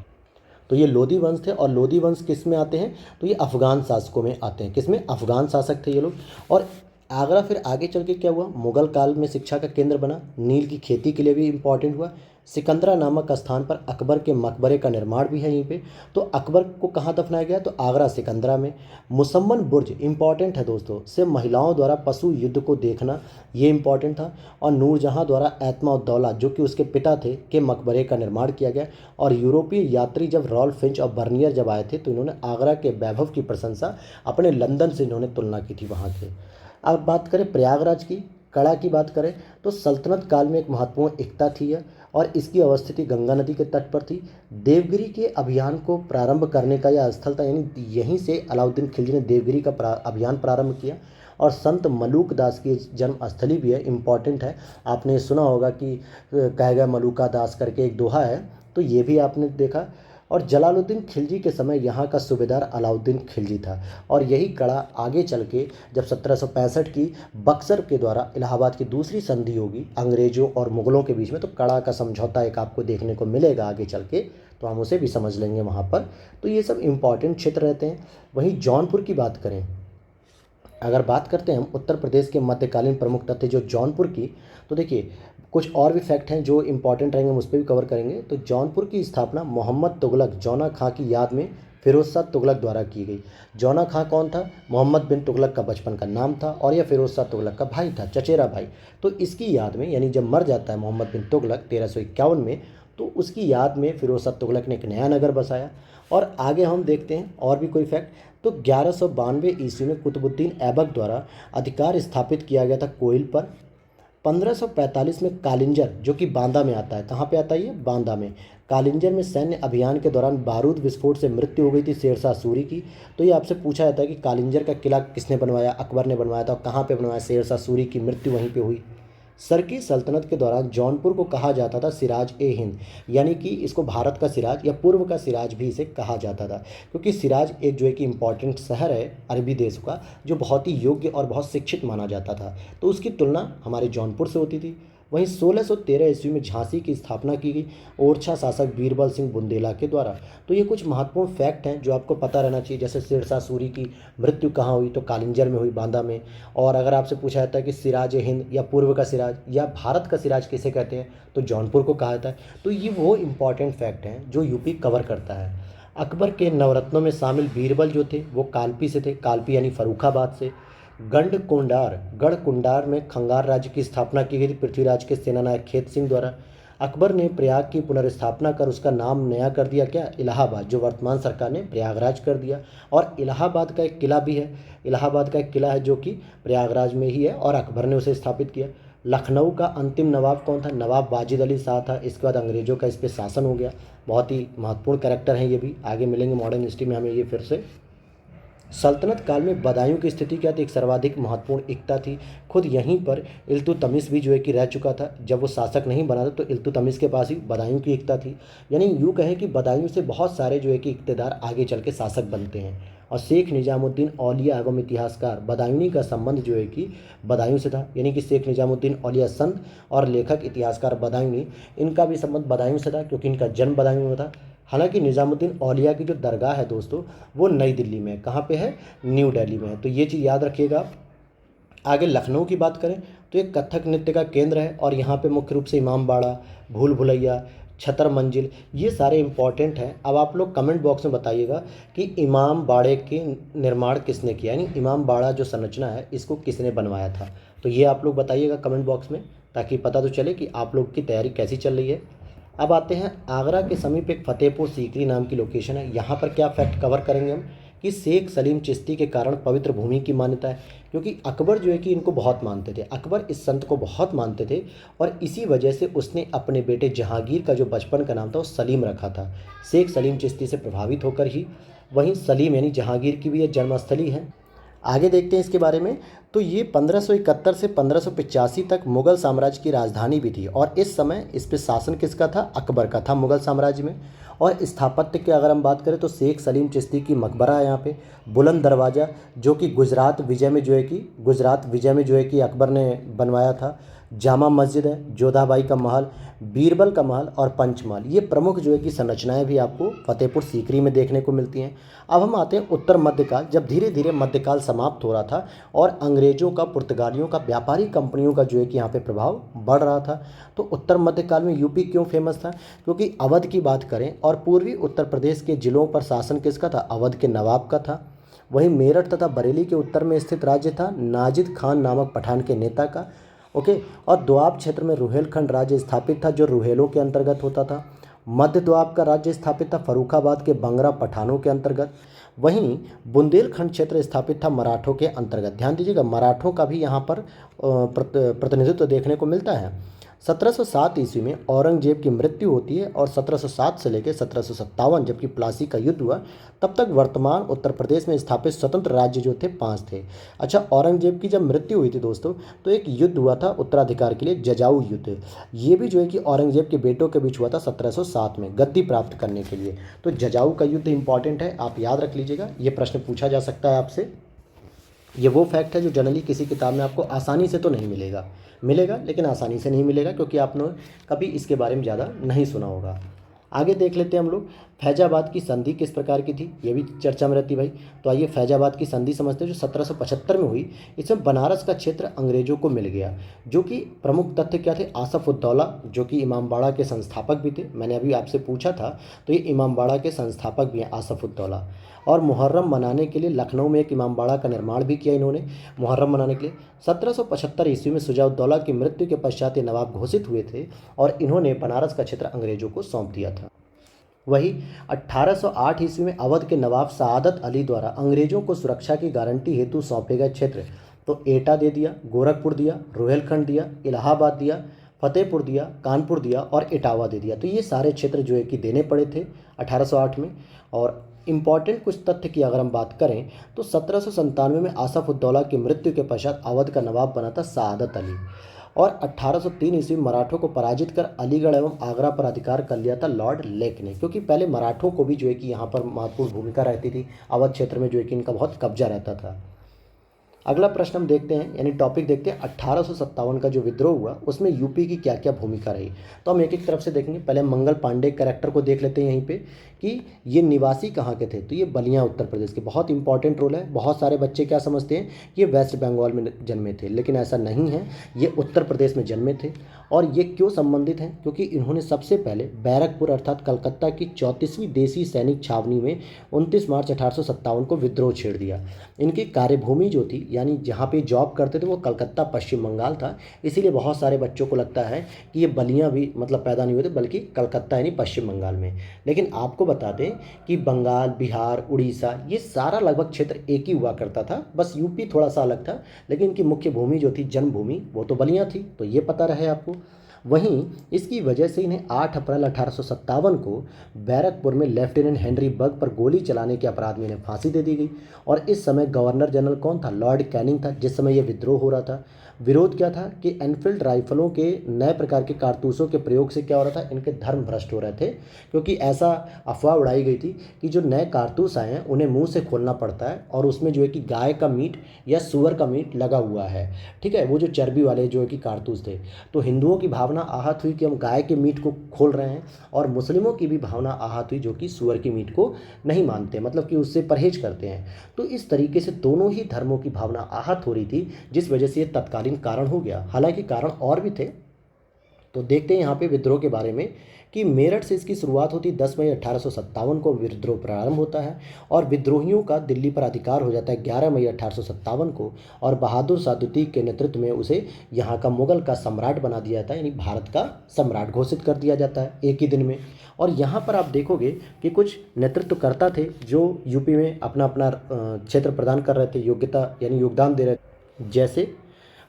तो ये लोदी वंश थे और लोदी वंश किस में आते हैं, तो ये अफगान शासकों में आते हैं। किस में, अफगान शासक थे ये लोग। और आगरा फिर आगे चल के क्या हुआ, मुगल काल में शिक्षा का केंद्र बना, नील की खेती के लिए भी इम्पॉर्टेंट हुआ। सिकंदरा नामक स्थान पर अकबर के मकबरे का निर्माण भी है यहीं पे। तो अकबर को कहाँ दफनाया गया, तो आगरा सिकंदरा में। मुसम्मन बुर्ज इंपॉर्टेंट है दोस्तों, से महिलाओं द्वारा पशु युद्ध को देखना ये इंपॉर्टेंट था। और नूरजहाँ द्वारा एतमा उद्दौला जो कि उसके पिता थे के मकबरे का निर्माण किया गया। और यूरोपीय यात्री जब रॉल्फ फिंच और बर्नियर जब आए थे तो इन्होंने आगरा के वैभव की प्रशंसा अपने लंदन से इन्होंने तुलना की थी वहाँ के। अब बात करें प्रयागराज की, कड़ा की बात करें तो सल्तनत काल में एक महत्वपूर्ण एकता थी और इसकी अवस्थिति गंगा नदी के तट पर थी। देवगिरी के अभियान को प्रारंभ करने का यह स्थल था, यानी यहीं से अलाउद्दीन खिलजी ने देवगिरी का अभियान प्रारंभ किया। और संत मलूक दास की जन्म स्थली भी है, इम्पॉर्टेंट है। आपने सुना होगा कि कह गया मलूका दास करके एक दोहा है, तो ये भी आपने देखा। और जलालुद्दीन खिलजी के समय यहाँ का सूबेदार अलाउद्दीन खिलजी था। और यही कड़ा आगे चल के जब 1765 की बक्सर के द्वारा इलाहाबाद की दूसरी संधि होगी अंग्रेजों और मुगलों के बीच में, तो कड़ा का समझौता एक आपको देखने को मिलेगा आगे चल के, तो हम उसे भी समझ लेंगे वहाँ पर। तो ये सब इम्पॉर्टेंट क्षेत्र रहते हैं। वहीं जौनपुर की बात करें, अगर बात करते हैं हम उत्तर प्रदेश के मध्यकालीन प्रमुख तथ्य जो जौनपुर की, तो देखिए कुछ और भी फैक्ट हैं जो इंपॉर्टेंट रहेंगे, हम उस पर भी कवर करेंगे। तो जौनपुर की स्थापना मोहम्मद तुगलक जौना खां की याद में फिरोज शाह तुगलक द्वारा की गई। जौना खां कौन था, मोहम्मद बिन तुगलक का बचपन का नाम था और यह फिरोज शाह तुगलक का भाई था, चचेरा भाई। तो इसकी याद में, यानी जब मर जाता है मोहम्मद बिन तुगलक 1351 में, तो उसकी याद में फिरोज शाह तुगलक ने एक नया नगर बसाया। और आगे हम देखते हैं और भी कोई फैक्ट। तो 1192 ईस्वी में कुतुबुद्दीन ऐबक द्वारा अधिकार स्थापित किया गया था कोइल पर। 1545 में कालिंजर जो कि बांदा में आता है, कहाँ पे आता है ये, बांदा में। कालिंजर में सैन्य अभियान के दौरान बारूद विस्फोट से मृत्यु हो गई थी शेरशाह सूरी की। तो ये आपसे पूछा जाता है कि कालिंजर का किला किसने बनवाया, अकबर ने बनवाया था, और कहाँ पे बनवाया, शेरशाह सूरी की मृत्यु वहीं पे हुई। सर की सल्तनत के दौरान जौनपुर को कहा जाता था सिराज ए हिंद, यानी कि इसको भारत का सिराज या पूर्व का सिराज भी इसे कहा जाता था, क्योंकि सिराज एक जो है कि इम्पॉर्टेंट शहर है अरबी देश का, जो बहुत ही योग्य और बहुत शिक्षित माना जाता था। तो उसकी तुलना हमारे जौनपुर से होती थी। वहीं 1613 ईस्वी में झांसी की स्थापना की गई ओरछा शासक बीरबल सिंह बुंदेला के द्वारा। तो ये कुछ महत्वपूर्ण फैक्ट हैं जो आपको पता रहना चाहिए। जैसे शेरशाह सूरी की मृत्यु कहाँ हुई, तो कालिंजर में हुई, बांदा में। और अगर आपसे पूछा जाता है कि सिराज ए हिंद या पूर्व का सिराज या भारत का सिराज किसे कहते हैं, तो जौनपुर को कहा जाता है। तो ये वो इंपॉर्टेंट फैक्ट हैं जो यूपी कवर करता है। अकबर के नवरत्नों में शामिल बीरबल जो थे वो कालपी से थे, कालपी यानी फर्रुखाबाद से। गढ़कुंडार में खंगार राज्य की स्थापना की गई थी पृथ्वीराज के सेनानायक खेत सिंह द्वारा। अकबर ने प्रयाग की पुनर्स्थापना कर उसका नाम नया कर दिया, क्या, इलाहाबाद, जो वर्तमान सरकार ने प्रयागराज कर दिया। और इलाहाबाद का एक किला भी है, इलाहाबाद का एक किला है जो कि प्रयागराज में ही है और अकबर ने उसे स्थापित किया। लखनऊ का अंतिम नवाब कौन था, नवाब वाजिद अली शाह था। इसके बाद अंग्रेजों का इस पर शासन हो गया। बहुत ही महत्वपूर्ण कैरेक्टर हैं ये भी, आगे मिलेंगे मॉडर्न हिस्ट्री में हमें ये फिर से। सल्तनत काल में बदायूं की स्थिति क्या थी, एक सर्वाधिक महत्वपूर्ण एकता थी। खुद यहीं पर इल्तुतमिश भी जो है कि रह चुका था, जब वो शासक नहीं बना था तो इल्तुतमिश के पास ही बदायूं की एकता थी। यानी यूँ कहें कि बदायूं से बहुत सारे जो है कि इक़्तिदार आगे चल के शासक बनते हैं। और शेख निजामुद्दीन औलिया एवं इतिहासकार बदायूनी का संबंध जो है कि बदायूं से था, यानी कि शेख निजामुद्दीन औलिया संत और लेखक इतिहासकार बदायूनी, इनका भी संबंध बदायूं से था क्योंकि इनका जन्म बदायूं में था। हालांकि निज़ामुद्दीन औलिया की जो दरगाह है दोस्तों वो नई दिल्ली में है। कहाँ पे है? न्यू दिल्ली में है। तो ये चीज़ याद रखिएगा आप। आगे लखनऊ की बात करें तो ये कथक नृत्य का केंद्र है और यहाँ पे मुख्य रूप से इमाम बाड़ा, भूल भुलैया, छतर मंजिल, ये सारे इंपॉर्टेंट हैं। अब आप लोग कमेंट बॉक्स में बताइएगा कि इमाम बाड़े के निर्माण किसने किया, यानी इमाम बाड़ा जो संरचना है इसको किसने बनवाया था। तो ये आप लोग बताइएगा कमेंट बॉक्स में, ताकि पता तो चले कि आप लोग की तैयारी कैसी चल रही है। अब आते हैं आगरा के समीप एक फतेहपुर सीकरी नाम की लोकेशन है। यहाँ पर क्या फैक्ट कवर करेंगे हम कि शेख सलीम चिश्ती के कारण पवित्र भूमि की मान्यता है, क्योंकि अकबर जो है कि इनको बहुत मानते थे। अकबर इस संत को बहुत मानते थे और इसी वजह से उसने अपने बेटे जहांगीर का जो बचपन का नाम था वो सलीम रखा था, शेख सलीम चिश्ती से प्रभावित होकर ही। वहीं सलीम यानी जहांगीर की भी ये जन्मस्थली है। आगे देखते हैं इसके बारे में। तो ये 1571 से 1585 तक मुगल साम्राज्य की राजधानी भी थी और इस समय इस पे शासन किसका था? अकबर का था मुगल साम्राज्य में। और स्थापत्य की अगर हम बात करें तो शेख सलीम चिश्ती की मकबरा है यहाँ पे, बुलंद दरवाज़ा जो कि गुजरात विजय में जो है कि अकबर ने बनवाया था, जामा मस्जिद है, जोधाबाई का महल, बीरबल का महल और पंचमहल, ये प्रमुख जो है कि संरचनाएं भी आपको फतेहपुर सीकरी में देखने को मिलती हैं। अब हम आते हैं उत्तर मध्यकाल, जब धीरे धीरे मध्यकाल समाप्त हो रहा था और अंग्रेज़ों का, पुर्तगालियों का, व्यापारी कंपनियों का जो है कि यहाँ पे प्रभाव बढ़ रहा था। तो उत्तर मध्यकाल में यूपी क्यों फेमस था? क्योंकि अवध की बात करें और पूर्वी उत्तर प्रदेश के जिलों पर शासन किसका था? अवध के नवाब का था। वहीं मेरठ तथा बरेली के उत्तर में स्थित राज्य था नाजिद खान नामक पठान के नेता का। ओके। और दोआब क्षेत्र में रुहेलखंड राज्य स्थापित था जो रुहेलों के अंतर्गत होता था। मध्य दोआब का राज्य स्थापित था फर्रुखाबाद के बंगरा पठानों के अंतर्गत। वहीं बुंदेलखंड क्षेत्र स्थापित था मराठों के अंतर्गत। ध्यान दीजिएगा, मराठों का भी यहाँ पर प्रतिनिधित्व देखने को मिलता है। 1707 ईस्वी में औरंगजेब की मृत्यु होती है और 1707 से लेकर 1757 जबकि प्लासी का युद्ध हुआ तब तक वर्तमान उत्तर प्रदेश में स्थापित स्वतंत्र राज्य जो थे 5 थे। अच्छा, औरंगजेब की जब मृत्यु हुई थी दोस्तों तो एक युद्ध हुआ था उत्तराधिकार के लिए, जजाऊ युद्ध। ये भी जो है कि औरंगजेब के बेटों के बीच हुआ था 1707 में गद्दी प्राप्त करने के लिए। तो जजाऊ का युद्ध इंपॉर्टेंट है, आप याद रख लीजिएगा, ये प्रश्न पूछा जा सकता है आपसे। ये वो फैक्ट है जो जनरली किसी किताब में आपको आसानी से तो नहीं मिलेगा लेकिन आसानी से नहीं मिलेगा, क्योंकि आपने कभी इसके बारे में ज़्यादा नहीं सुना होगा। आगे देख लेते हैं हम लोग, फैजाबाद की संधि किस प्रकार की थी, ये भी चर्चा में रहती भाई। तो आइए फैजाबाद की संधि समझते हैं जो 1775 में हुई। इसमें बनारस का क्षेत्र अंग्रेजों को मिल गया, जो कि प्रमुख तथ्य क्या थे? आसफ उद्दौला जो कि इमामबाड़ा के संस्थापक भी थे, मैंने अभी आपसे पूछा था, तो ये इमामबाड़ा के संस्थापक भी हैं आसफ उद्दौला। और मुहर्रम मनाने के लिए लखनऊ में एक इमामबाड़ा का निर्माण भी किया इन्होंने, मुहर्रम मनाने के लिए। 1775 ईस्वी में शुजाउद्दौला की मृत्यु के पश्चात ये नवाब घोषित हुए थे और इन्होंने बनारस का क्षेत्र अंग्रेजों को सौंप दिया था। वही 1808 ईस्वी में अवध के नवाब सआदत अली द्वारा अंग्रेजों को सुरक्षा की गारंटी हेतु सौंपे गए क्षेत्र, तो एटा दे दिया, गोरखपुर दिया, रोहेलखंड दिया, इलाहाबाद दिया, फतेहपुर दिया, कानपुर दिया और इटावा दे दिया। तो ये सारे क्षेत्र जो है कि देने पड़े थे 1808 में। और इम्पॉर्टेंट कुछ तथ्य की अगर हम बात करें तो 1797 में आसफ उद्दौला की मृत्यु के पश्चात अवध का नवाब बना था सआदत अली और 1803 ईस्वी में मराठों को पराजित कर अलीगढ़ एवं आगरा पर अधिकार कर लिया था लॉर्ड लेक ने, क्योंकि पहले मराठों को भी जो है कि यहाँ पर महत्वपूर्ण भूमिका रहती थी, अवध क्षेत्र में जो है कि इनका बहुत कब्जा रहता था। अगला प्रश्न हम देखते हैं, यानी टॉपिक देखते हैं 1857 का जो विद्रोह हुआ उसमें यूपी की क्या क्या भूमिका रही। तो हम एक एक तरफ से देखेंगे। पहले मंगल पांडे कैरेक्टर को देख लेते हैं यहीं पे कि ये निवासी कहाँ के थे, तो ये बलिया उत्तर प्रदेश के, बहुत इंपॉर्टेंट रोल है। बहुत सारे बच्चे क्या समझते हैं ये वेस्ट बंगाल में जन्मे थे, लेकिन ऐसा नहीं है, ये उत्तर प्रदेश में जन्मे थे। और ये क्यों संबंधित हैं? क्योंकि इन्होंने सबसे पहले बैरकपुर अर्थात कलकत्ता की 34वीं देसी सैनिक छावनी में 29 मार्च 1857 को विद्रोह छेड़ दिया। इनकी कार्यभूमि जो थी, यानी जहाँ पे जॉब करते थे, वो कलकत्ता पश्चिम बंगाल था। इसीलिए बहुत सारे बच्चों को लगता है कि ये बलिया भी मतलब पैदा नहीं हुए थे, बल्कि कलकत्ता यानी पश्चिम बंगाल में। लेकिन आपको बता दें कि बंगाल, बिहार, उड़ीसा ये सारा लगभग क्षेत्र एक ही हुआ करता था, बस यूपी थोड़ा सा अलग था, लेकिन इनकी मुख्य भूमि जो थी, जन्मभूमि, वो तो बलिया थी। तो ये पता रहे आपको। वहीं इसकी वजह से इन्हें 8 अप्रैल 1857 को बैरकपुर में लेफ्टिनेंट हेनरी बग पर गोली चलाने के अपराध में इन्हें फांसी दे दी गई। और इस समय गवर्नर जनरल कौन था? लॉर्ड कैनिंग था, जिस समय ये विद्रोह हो रहा था। विरोध क्या था कि एनफील्ड राइफलों के नए प्रकार के कारतूसों के प्रयोग से क्या हो रहा था, इनके धर्म भ्रष्ट हो रहे थे, क्योंकि ऐसा अफवाह उड़ाई गई थी कि जो नए कारतूस आए हैं उन्हें मुंह से खोलना पड़ता है और उसमें जो है कि गाय का मीट या सुअर का मीट लगा हुआ है, ठीक है, वो जो चर्बी वाले जो है कि कारतूस थे। तो हिंदुओं की भावना आहत हुई कि हम गाय के मीट को खोल रहे हैं, और मुस्लिमों की भी भावना आहत हुई जो कि सुअर के मीट को नहीं मानते, मतलब कि उससे परहेज करते हैं। तो इस तरीके से दोनों ही धर्मों की भावना आहत हो रही थी, जिस वजह से ये तत्कालीन कारण हो गया। हालांकि कारण और भी थे। तो देखते हैं यहाँ पे विद्रोह के बारे में कि मेरठ से इसकी शुरुआत होती 10 मई 1857 को विद्रोह प्रारंभ होता है, और विद्रोहियों का दिल्ली पर अधिकार हो जाता है 11 मई 1857 को, और बहादुर शाह द्वितीय के नेतृत्व में उसे यहाँ का मुगल का सम्राट बना दिया जाता है, यानी भारत का सम्राट घोषित कर दिया जाता है एक ही दिन में। और यहाँ पर आप देखोगे कि कुछ नेतृत्वकर्ता थे जो यूपी में अपना अपना क्षेत्र प्रदान कर रहे थे, योग्यता यानी योगदान दे रहे थे। जैसे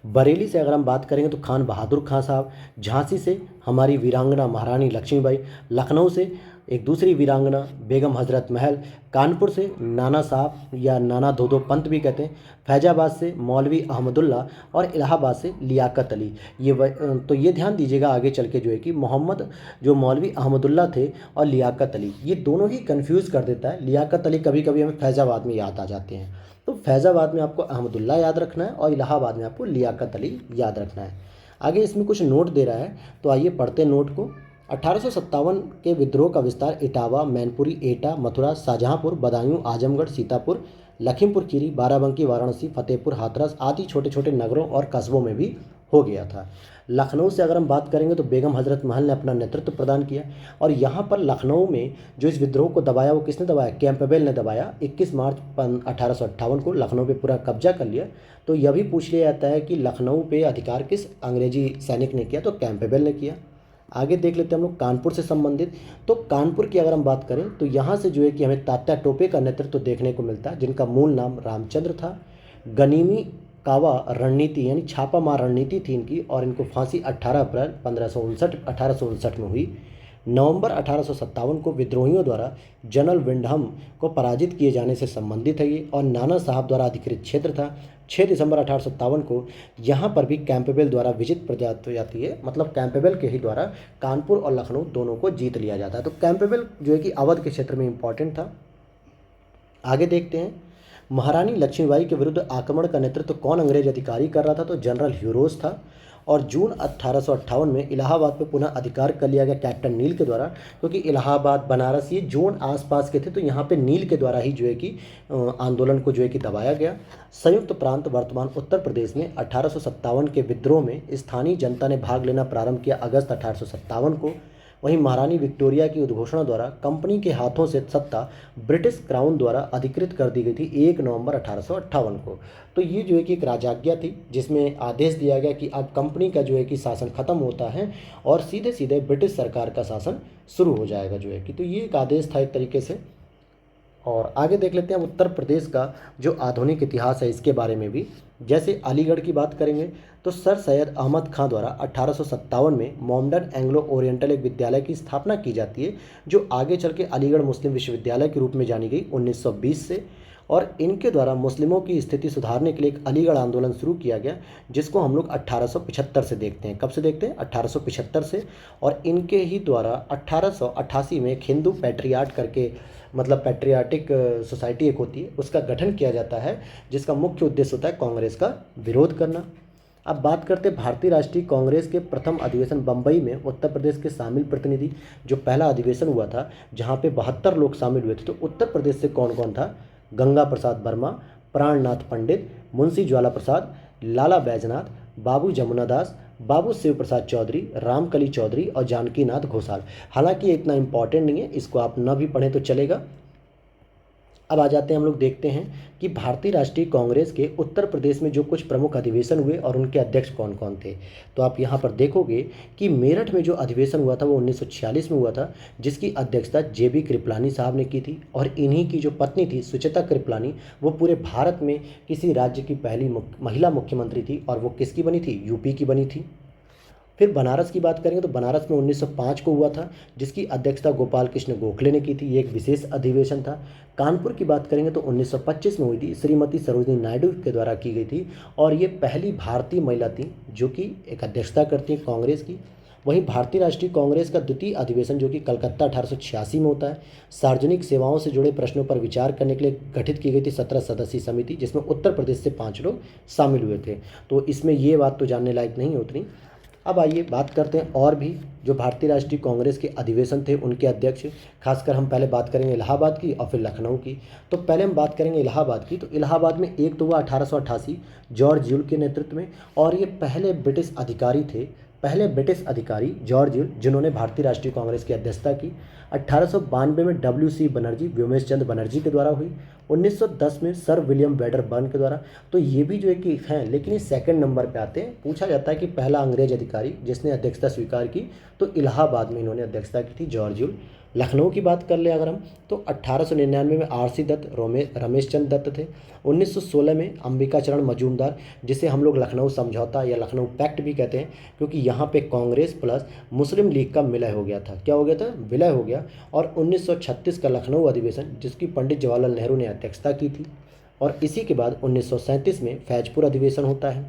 बरेली से अगर हम बात करेंगे तो खान बहादुर खां साहब, झांसी से हमारी वीरांगना महारानी लक्ष्मीबाई, लखनऊ से एक दूसरी वीरांगना बेगम हजरत महल, कानपुर से नाना साहब या नाना दो पंत भी कहते हैं, फैजाबाद से मौलवी अहमदुल्ला, और इलाहाबाद से लियाकत अली। तो ये ध्यान दीजिएगा आगे चल के जो है कि मोहम्मद जो मौलवी अहमदुल्ला थे और लियाकत अली, ये दोनों ही कंफ्यूज कर देता है। लियाकत अली कभी कभी हमें फैजाबाद में याद आ जाते हैं, तो फैज़ाबाद में आपको अहमदुल्ला याद रखना है और इलाहाबाद में आपको लियाकत अली याद रखना है। आगे इसमें कुछ नोट दे रहा है, तो आइए पढ़ते हैं नोट को। 1857 के विद्रोह का विस्तार इटावा, मैनपुरी, एटा, मथुरा, शाहजहांपुर, बदायूं, आजमगढ़, सीतापुर, लखीमपुर खीरी, बाराबंकी, वाराणसी, फतेहपुर, हाथरस आदि छोटे छोटे नगरों और कस्बों में भी हो गया था। लखनऊ से अगर हम बात करेंगे तो बेगम हजरत महल ने अपना नेतृत्व प्रदान किया, और यहाँ पर लखनऊ में जो इस विद्रोह को दबाया वो किसने दबाया, कैंपबेल ने दबाया। 21 मार्च 1858 को लखनऊ पे पूरा कब्जा कर लिया। तो यह भी पूछ लिया जाता है कि लखनऊ पे अधिकार किस अंग्रेजी सैनिक ने किया, तो कैंपबेल ने किया। आगे देख लेते हैं हम लोग कानपुर से संबंधित। तो कानपुर की अगर हम बात करें तो यहाँ से जो है कि हमें तात्या टोपे का नेतृत्व देखने को मिलता है, जिनका मूल नाम रामचंद्र था। गनीमी कावा रणनीति यानी छापा मार रणनीति थी इनकी, और इनको फांसी 18 अप्रैल 1859 में हुई। नवंबर 1857 को विद्रोहियों द्वारा जनरल विंडहम को पराजित किए जाने से संबंधित है ये, और नाना साहब द्वारा अधिकृत क्षेत्र था। 6 दिसंबर 1857 को यहाँ पर भी कैंपबेल द्वारा विजित प्रजात हो जाती है, मतलब कैंपबेल के ही द्वारा कानपुर और लखनऊ दोनों को जीत लिया जाता है। तो कैंपबेल जो है कि अवध के क्षेत्र में इंपॉर्टेंट था। आगे देखते हैं, महारानी लक्ष्मीबाई के विरुद्ध आक्रमण का नेतृत्व कौन अंग्रेज अधिकारी कर रहा था, तो जनरल ह्यूरोज था। और जून 1858 में इलाहाबाद पर पुनः अधिकार कर लिया गया कैप्टन नील के द्वारा, क्योंकि इलाहाबाद, बनारस ये जोन आसपास के थे, तो यहाँ पे नील के द्वारा ही जो है कि आंदोलन को जो है कि दबाया गया। संयुक्त प्रांत वर्तमान उत्तर प्रदेश में 1857 के विद्रोह में स्थानीय जनता ने भाग लेना प्रारंभ किया अगस्त 1857 को। वहीं महारानी विक्टोरिया की उद्घोषणा द्वारा कंपनी के हाथों से सत्ता ब्रिटिश क्राउन द्वारा अधिकृत कर दी गई थी 1 नवंबर 1858 को। तो ये जो है कि एक राजाज्ञा थी, जिसमें आदेश दिया गया कि अब कंपनी का जो है कि शासन खत्म होता है और सीधे सीधे ब्रिटिश सरकार का शासन शुरू हो जाएगा जो है कि, तो ये एक आदेश था एक तरीके से। और आगे देख लेते हैं उत्तर प्रदेश का जो आधुनिक इतिहास है इसके बारे में भी। जैसे अलीगढ़ की बात करेंगे तो सर सैयद अहमद खां द्वारा 1857 में मोमडन एंग्लो ओरिएंटल एक विद्यालय की स्थापना की जाती है, जो आगे चल के अलीगढ़ मुस्लिम विश्वविद्यालय के रूप में जानी गई 1920 से। और इनके द्वारा मुस्लिमों की स्थिति सुधारने के लिए एक अलीगढ़ आंदोलन शुरू किया गया, जिसको हम लोग 1875 से देखते हैं। कब से देखते हैं? 1875 से। और इनके ही द्वारा 1888 में एक हिंदू पैट्रियाट करके, मतलब पैट्रियाटिक सोसाइटी एक होती है, उसका गठन किया जाता है, जिसका मुख्य उद्देश्य होता है कांग्रेस का विरोध करना। अब बात करते हैं भारतीय राष्ट्रीय कांग्रेस के प्रथम अधिवेशन बम्बई में उत्तर प्रदेश के शामिल प्रतिनिधि, जो पहला अधिवेशन हुआ था जहां पे 72 लोग शामिल हुए थे। तो उत्तर प्रदेश से कौन कौन था? गंगा प्रसाद वर्मा, प्राणनाथ पंडित, मुंशी ज्वाला प्रसाद, लाला बैजनाथ, बाबू जमुना दास, बाबू शिव प्रसाद चौधरी, रामकली चौधरी और जानकीनाथ घोषाल। हालांकि ये इतना इंपॉर्टेंट नहीं है, इसको आप न भी पढ़ें तो चलेगा। अब आ जाते हैं, हम लोग देखते हैं कि भारतीय राष्ट्रीय कांग्रेस के उत्तर प्रदेश में जो कुछ प्रमुख अधिवेशन हुए और उनके अध्यक्ष कौन कौन थे। तो आप यहाँ पर देखोगे कि मेरठ में जो अधिवेशन हुआ था वो 1946 में हुआ था, जिसकी अध्यक्षता जेबी कृपलानी साहब ने की थी। और इन्हीं की जो पत्नी थी सुचिता कृपलानी, वो पूरे भारत में किसी राज्य की पहली महिला मुख्यमंत्री थी, और वो किसकी बनी थी? यूपी की बनी थी। फिर बनारस की बात करेंगे तो बनारस में 1905 को हुआ था, जिसकी अध्यक्षता गोपाल कृष्ण गोखले ने की थी। ये एक विशेष अधिवेशन था। कानपुर की बात करेंगे तो 1925 में हुई थी, श्रीमती सरोजिनी नायडू के द्वारा की गई थी, और ये पहली भारतीय महिला थी जो कि एक अध्यक्षता करती है कांग्रेस की। वहीं भारतीय राष्ट्रीय कांग्रेस का द्वितीय अधिवेशन जो कि कलकत्ता 1886 में होता है, सार्वजनिक सेवाओं से जुड़े प्रश्नों पर विचार करने के लिए गठित की गई थी 17 सदस्यीय समिति, जिसमें उत्तर प्रदेश से 5 लोग शामिल हुए थे। तो इसमें ये बात तो जानने लायक नहीं है उतनी। अब आइए बात करते हैं और भी जो भारतीय राष्ट्रीय कांग्रेस के अधिवेशन थे उनके अध्यक्ष। खासकर हम पहले बात करेंगे इलाहाबाद की और फिर लखनऊ की। तो पहले हम बात करेंगे इलाहाबाद की। तो इलाहाबाद में एक तो हुआ 1888 जॉर्ज यूल के नेतृत्व में, और ये पहले ब्रिटिश अधिकारी थे, पहले ब्रिटिश अधिकारी जॉर्ज यूल, जिन्होंने भारतीय राष्ट्रीय कांग्रेस की अध्यक्षता की। 1892 में WC बनर्जी, व्योमेश चंद्र बनर्जी के द्वारा हुई। 1910 में सर विलियम वेडरबर्न के द्वारा। तो ये भी जो है कि हैं, लेकिन ये सेकंड नंबर पे आते हैं। पूछा जाता है कि पहला अंग्रेज अधिकारी जिसने अध्यक्षता स्वीकार की, तो इलाहाबाद में इन्होंने अध्यक्षता की थी, जॉर्ज यूल। लखनऊ की बात कर ले अगर हम, तो 1899 में RC दत्त, रमेश चंद्र दत्त थे। 1916 में अंबिका चरण मजूमदार, जिसे हम लोग लखनऊ समझौता या लखनऊ पैक्ट भी कहते हैं, क्योंकि यहाँ पे कांग्रेस प्लस मुस्लिम लीग का विलय हो गया था। क्या हो गया था? विलय हो गया। और 1936 का लखनऊ अधिवेशन, जिसकी पंडित जवाहरलाल नेहरू ने अध्यक्षता की थी। और इसी के बाद 1937 में फैजपुर अधिवेशन होता है।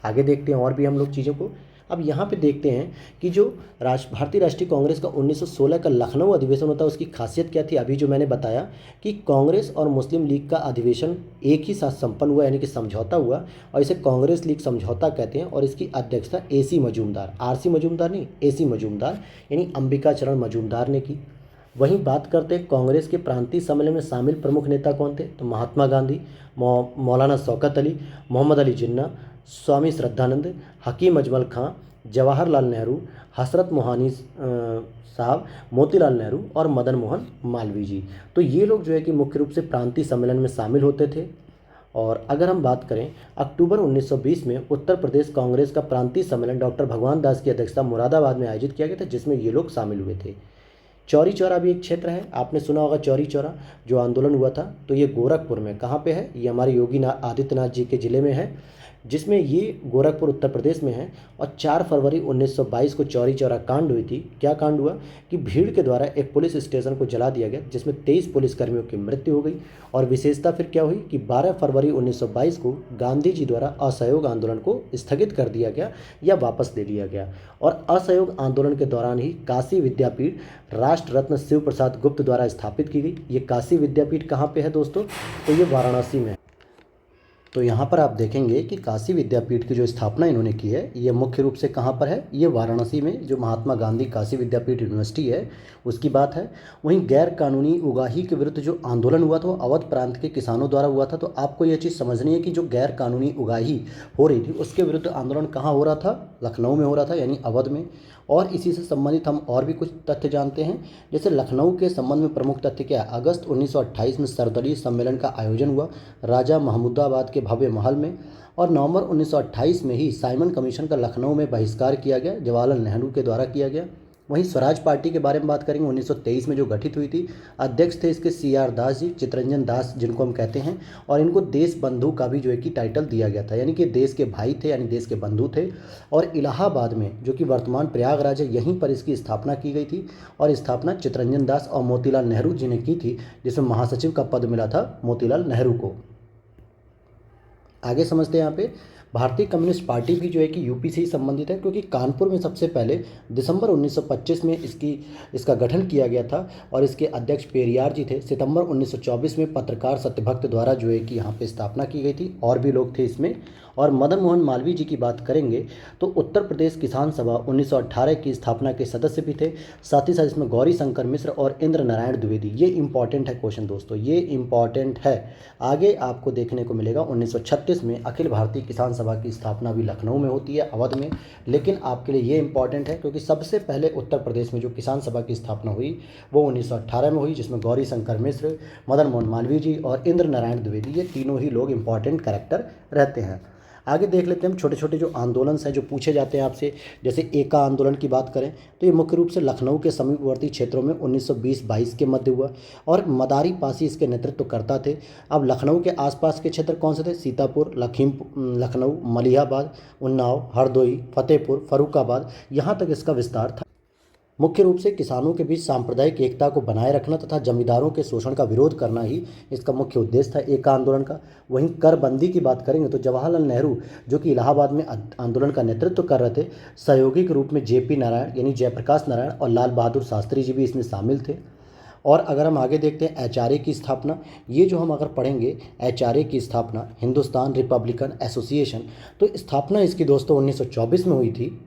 आगे देखते हैं और भी हम लोग चीज़ों को। अब यहाँ पे देखते हैं कि जो भारतीय राष्ट्रीय कांग्रेस का 1916 का लखनऊ अधिवेशन होता है, उसकी खासियत क्या थी? अभी जो मैंने बताया कि कांग्रेस और मुस्लिम लीग का अधिवेशन एक ही साथ संपन्न हुआ, यानी कि समझौता हुआ, और इसे कांग्रेस लीग समझौता कहते हैं। और इसकी अध्यक्षता AC मजूमदार, RC मजूमदार नहीं, AC मजूमदार यानी अंबिका चरण मजूमदार ने की। वहीं बात करते हैं कांग्रेस के प्रांतीय सम्मेलन में शामिल प्रमुख नेता कौन थे? तो महात्मा गांधी, मौलाना शौकत अली, मोहम्मद अली जिन्ना, स्वामी श्रद्धानंद, हकीम अजमल खां, जवाहरलाल नेहरू, हसरत मोहानी साहब, मोतीलाल नेहरू और मदन मोहन मालवीय जी। तो ये लोग जो है कि मुख्य रूप से प्रांतीय सम्मेलन में शामिल होते थे। और अगर हम बात करें, अक्टूबर 1920 में उत्तर प्रदेश कांग्रेस का प्रांतीय सम्मेलन डॉक्टर भगवान दास की अध्यक्षता मुरादाबाद में आयोजित किया गया था, जिसमें ये लोग शामिल हुए थे। चौरी चौरा भी एक क्षेत्र है, आपने सुना होगा चौरी चौरा, जो आंदोलन हुआ था। तो ये गोरखपुर में, कहाँ पे है? ये हमारे योगी आदित्यनाथ जी के ज़िले में है, जिसमें ये गोरखपुर उत्तर प्रदेश में है। और 4 फरवरी 1922 को चौरी चौरा कांड हुई थी। क्या कांड हुआ कि भीड़ के द्वारा एक पुलिस स्टेशन को जला दिया गया, जिसमें 23 पुलिसकर्मियों की मृत्यु हो गई। और विशेषता फिर क्या हुई कि 12 फरवरी 1922 को गांधी जी द्वारा असहयोग आंदोलन को स्थगित कर दिया गया या वापस ले लिया गया। और असहयोग आंदोलन के दौरान ही काशी विद्यापीठ राष्ट्र रत्न शिव प्रसाद गुप्त द्वारा स्थापित की गई। ये काशी विद्यापीठ कहाँ पे है दोस्तों? तो ये वाराणसी में है। तो यहाँ पर आप देखेंगे कि काशी विद्यापीठ की जो स्थापना इन्होंने की है, ये मुख्य रूप से कहाँ पर है? ये वाराणसी में, जो महात्मा गांधी काशी विद्यापीठ यूनिवर्सिटी है, उसकी बात है। वहीं गैर कानूनी उगाही के विरुद्ध जो आंदोलन हुआ था वो अवध प्रांत के किसानों द्वारा हुआ था। तो आपको ये चीज़ समझनी है कि जो गैर कानूनी उगाही हो रही थी, उसके विरुद्ध आंदोलन कहाँ हो रहा था? लखनऊ में हो रहा था, यानी अवध में। और इसी से संबंधित हम और भी कुछ तथ्य जानते हैं। जैसे लखनऊ के संबंध में प्रमुख तथ्य क्या है? अगस्त 1928 में सर्वदलीय सम्मेलन का आयोजन हुआ राजा महमूदाबाद के भव्य महल में। और नवंबर 1928 में ही साइमन कमीशन का लखनऊ में बहिष्कार किया गया, जवाहरलाल नेहरू के द्वारा किया गया। वहीं स्वराज पार्टी के बारे में बात करेंगे, 1923 में जो गठित हुई थी। अध्यक्ष थे इसके CR दास जी, चितरंजन दास जिनको हम कहते हैं। और इनको देश बंधु का भी जो है कि टाइटल दिया गया था, यानी कि देश के भाई थे, यानी देश के बंधु थे। और इलाहाबाद में, जो कि वर्तमान प्रयागराज है, यहीं पर इसकी स्थापना की गई थी। और स्थापना चितरंजन दास और मोतीलाल नेहरू जी ने की थी, जिसमें महासचिव का पद मिला था मोतीलाल नेहरू को। आगे समझते हैं। यहाँ पे भारतीय कम्युनिस्ट पार्टी भी जो है कि यूपी से ही संबंधित है, क्योंकि कानपुर में सबसे पहले दिसंबर 1925 में इसका गठन किया गया था। और इसके अध्यक्ष पेरियार जी थे। सितंबर 1924 में पत्रकार सत्यभक्त द्वारा जो है कि यहाँ पे स्थापना की गई थी, और भी लोग थे इसमें। और मदन मोहन मालवीय जी की बात करेंगे तो उत्तर प्रदेश किसान सभा 1918 की स्थापना के सदस्य भी थे। साथ ही साथ इसमें गौरी शंकर मिश्र और इंद्र नारायण द्विवेदी। ये इंपॉर्टेंट है क्वेश्चन दोस्तों, ये इंपॉर्टेंट है। आगे आपको देखने को मिलेगा 1936 में अखिल भारतीय किसान सभा की स्थापना भी लखनऊ में होती है, अवध में। लेकिन आपके लिए ये इंपॉर्टेंट है क्योंकि सबसे पहले उत्तर प्रदेश में जो किसान सभा की स्थापना हुई वो 1918 में हुई, जिसमें गौरी शंकर मिश्र, मदन मोहन मालवीय जी और इंद्र नारायण द्विवेदी, ये तीनों ही लोग इंपॉर्टेंट कैरेक्टर रहते हैं। आगे देख लेते हैं हम छोटे छोटे जो आंदोलन हैं जो पूछे जाते हैं आपसे। जैसे एका आंदोलन की बात करें तो ये मुख्य रूप से लखनऊ के समीपवर्ती क्षेत्रों में 1920-22 के मध्य हुआ और मदारी पासी इसके नेतृत्व करता थे। अब लखनऊ के आसपास के क्षेत्र कौन से थे? सीतापुर, लखनऊ, मलिहाबाद, उन्नाव, हरदोई, फतेहपुर, फर्रुखाबाद, यहाँ तक इसका विस्तार था। मुख्य रूप से किसानों के बीच सांप्रदायिक एकता को बनाए रखना तथा जमींदारों के शोषण का विरोध करना ही इसका मुख्य उद्देश्य था एका आंदोलन का। वहीं कर बंदी की बात करेंगे तो जवाहरलाल नेहरू जो कि इलाहाबाद में आंदोलन का नेतृत्व कर रहे थे, सहयोगी के रूप में जेपी नारायण यानी जयप्रकाश नारायण और लाल बहादुर शास्त्री जी भी इसमें शामिल थे। और अगर हम आगे देखते हैं एचआरए की स्थापना, ये जो हम अगर पढ़ेंगे एचआरए की स्थापना हिंदुस्तान रिपब्लिकन एसोसिएशन, तो स्थापना इसकी दोस्तों 1924 में हुई थी।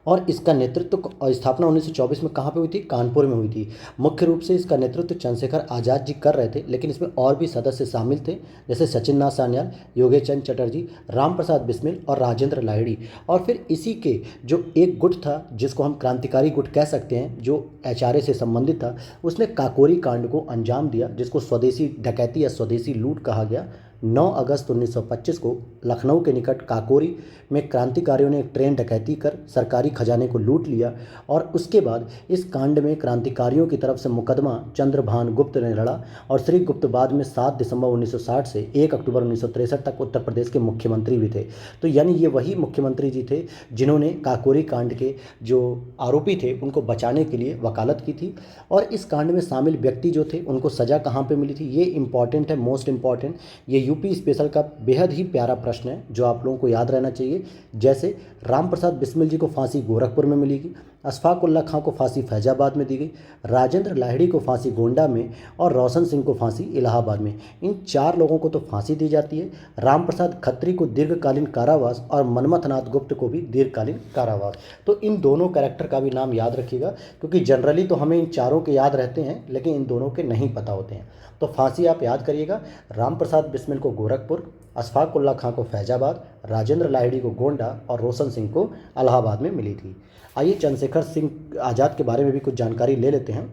और इसका नेतृत्व और स्थापना 1924 में कहाँ पे हुई थी? कानपुर में हुई थी। मुख्य रूप से इसका नेतृत्व चंद्रशेखर आज़ाद जी कर रहे थे, लेकिन इसमें और भी सदस्य शामिल थे जैसे सचिन नाथ सान्याल, योगेश चंद चटर्जी, राम प्रसाद बिस्मिल और राजेंद्र लाहिड़ी। और फिर इसी के जो एक गुट था जिसको हम क्रांतिकारी गुट कह सकते हैं जो एचआरए से संबंधित था, उसने काकोरी कांड को अंजाम दिया जिसको स्वदेशी डकैती या स्वदेशी लूट कहा गया। 9 अगस्त 1925 को लखनऊ के निकट काकोरी में क्रांतिकारियों ने एक ट्रेन डकैती कर सरकारी खजाने को लूट लिया और उसके बाद इस कांड में क्रांतिकारियों की तरफ से मुकदमा चंद्रभान गुप्त ने लड़ा और श्री गुप्त बाद में 7 दिसंबर 1960 से 1 अक्टूबर 1963 तक उत्तर प्रदेश के मुख्यमंत्री भी थे। तो यानी ये वही मुख्यमंत्री जी थे जिन्होंने काकोरी कांड के जो आरोपी थे उनको बचाने के लिए वकालत की थी। और इस कांड में शामिल व्यक्ति जो थे उनको सज़ा कहाँ पर मिली थी, ये इंपॉर्टेंट है, मोस्ट इंपॉर्टेंट। ये यूपी स्पेशल का बेहद ही प्यारा प्रश्न है जो आप लोगों को याद रहना चाहिए। जैसे राम प्रसाद बिस्मिल जी को फांसी गोरखपुर में मिलेगी, अशफाक उल्ला खां को फांसी फैजाबाद में दी गई, राजेंद्र लाहिड़ी को फांसी गोंडा में और रोशन सिंह को फांसी इलाहाबाद में। इन 4 लोगों को तो फांसी दी जाती है। राम प्रसाद खत्री को दीर्घकालीन कारावास और मनमथनाथ गुप्त को भी दीर्घकालीन कारावास। तो इन दोनों कैरेक्टर का भी नाम याद रखिएगा क्योंकि जनरली तो हमें इन चारों के याद रहते हैं लेकिन इन दोनों के नहीं पता होते हैं। तो फांसी आप याद करिएगा, राम प्रसाद बिस्मिल को गोरखपुर, अशफाक उल्ला खां को फैजाबाद, राजेंद्र लाहिड़ी को गोंडा और रोशन सिंह को इलाहाबाद में मिली थी। आइए चंद्रशेखर सिंह आज़ाद के बारे में भी कुछ जानकारी ले लेते हैं।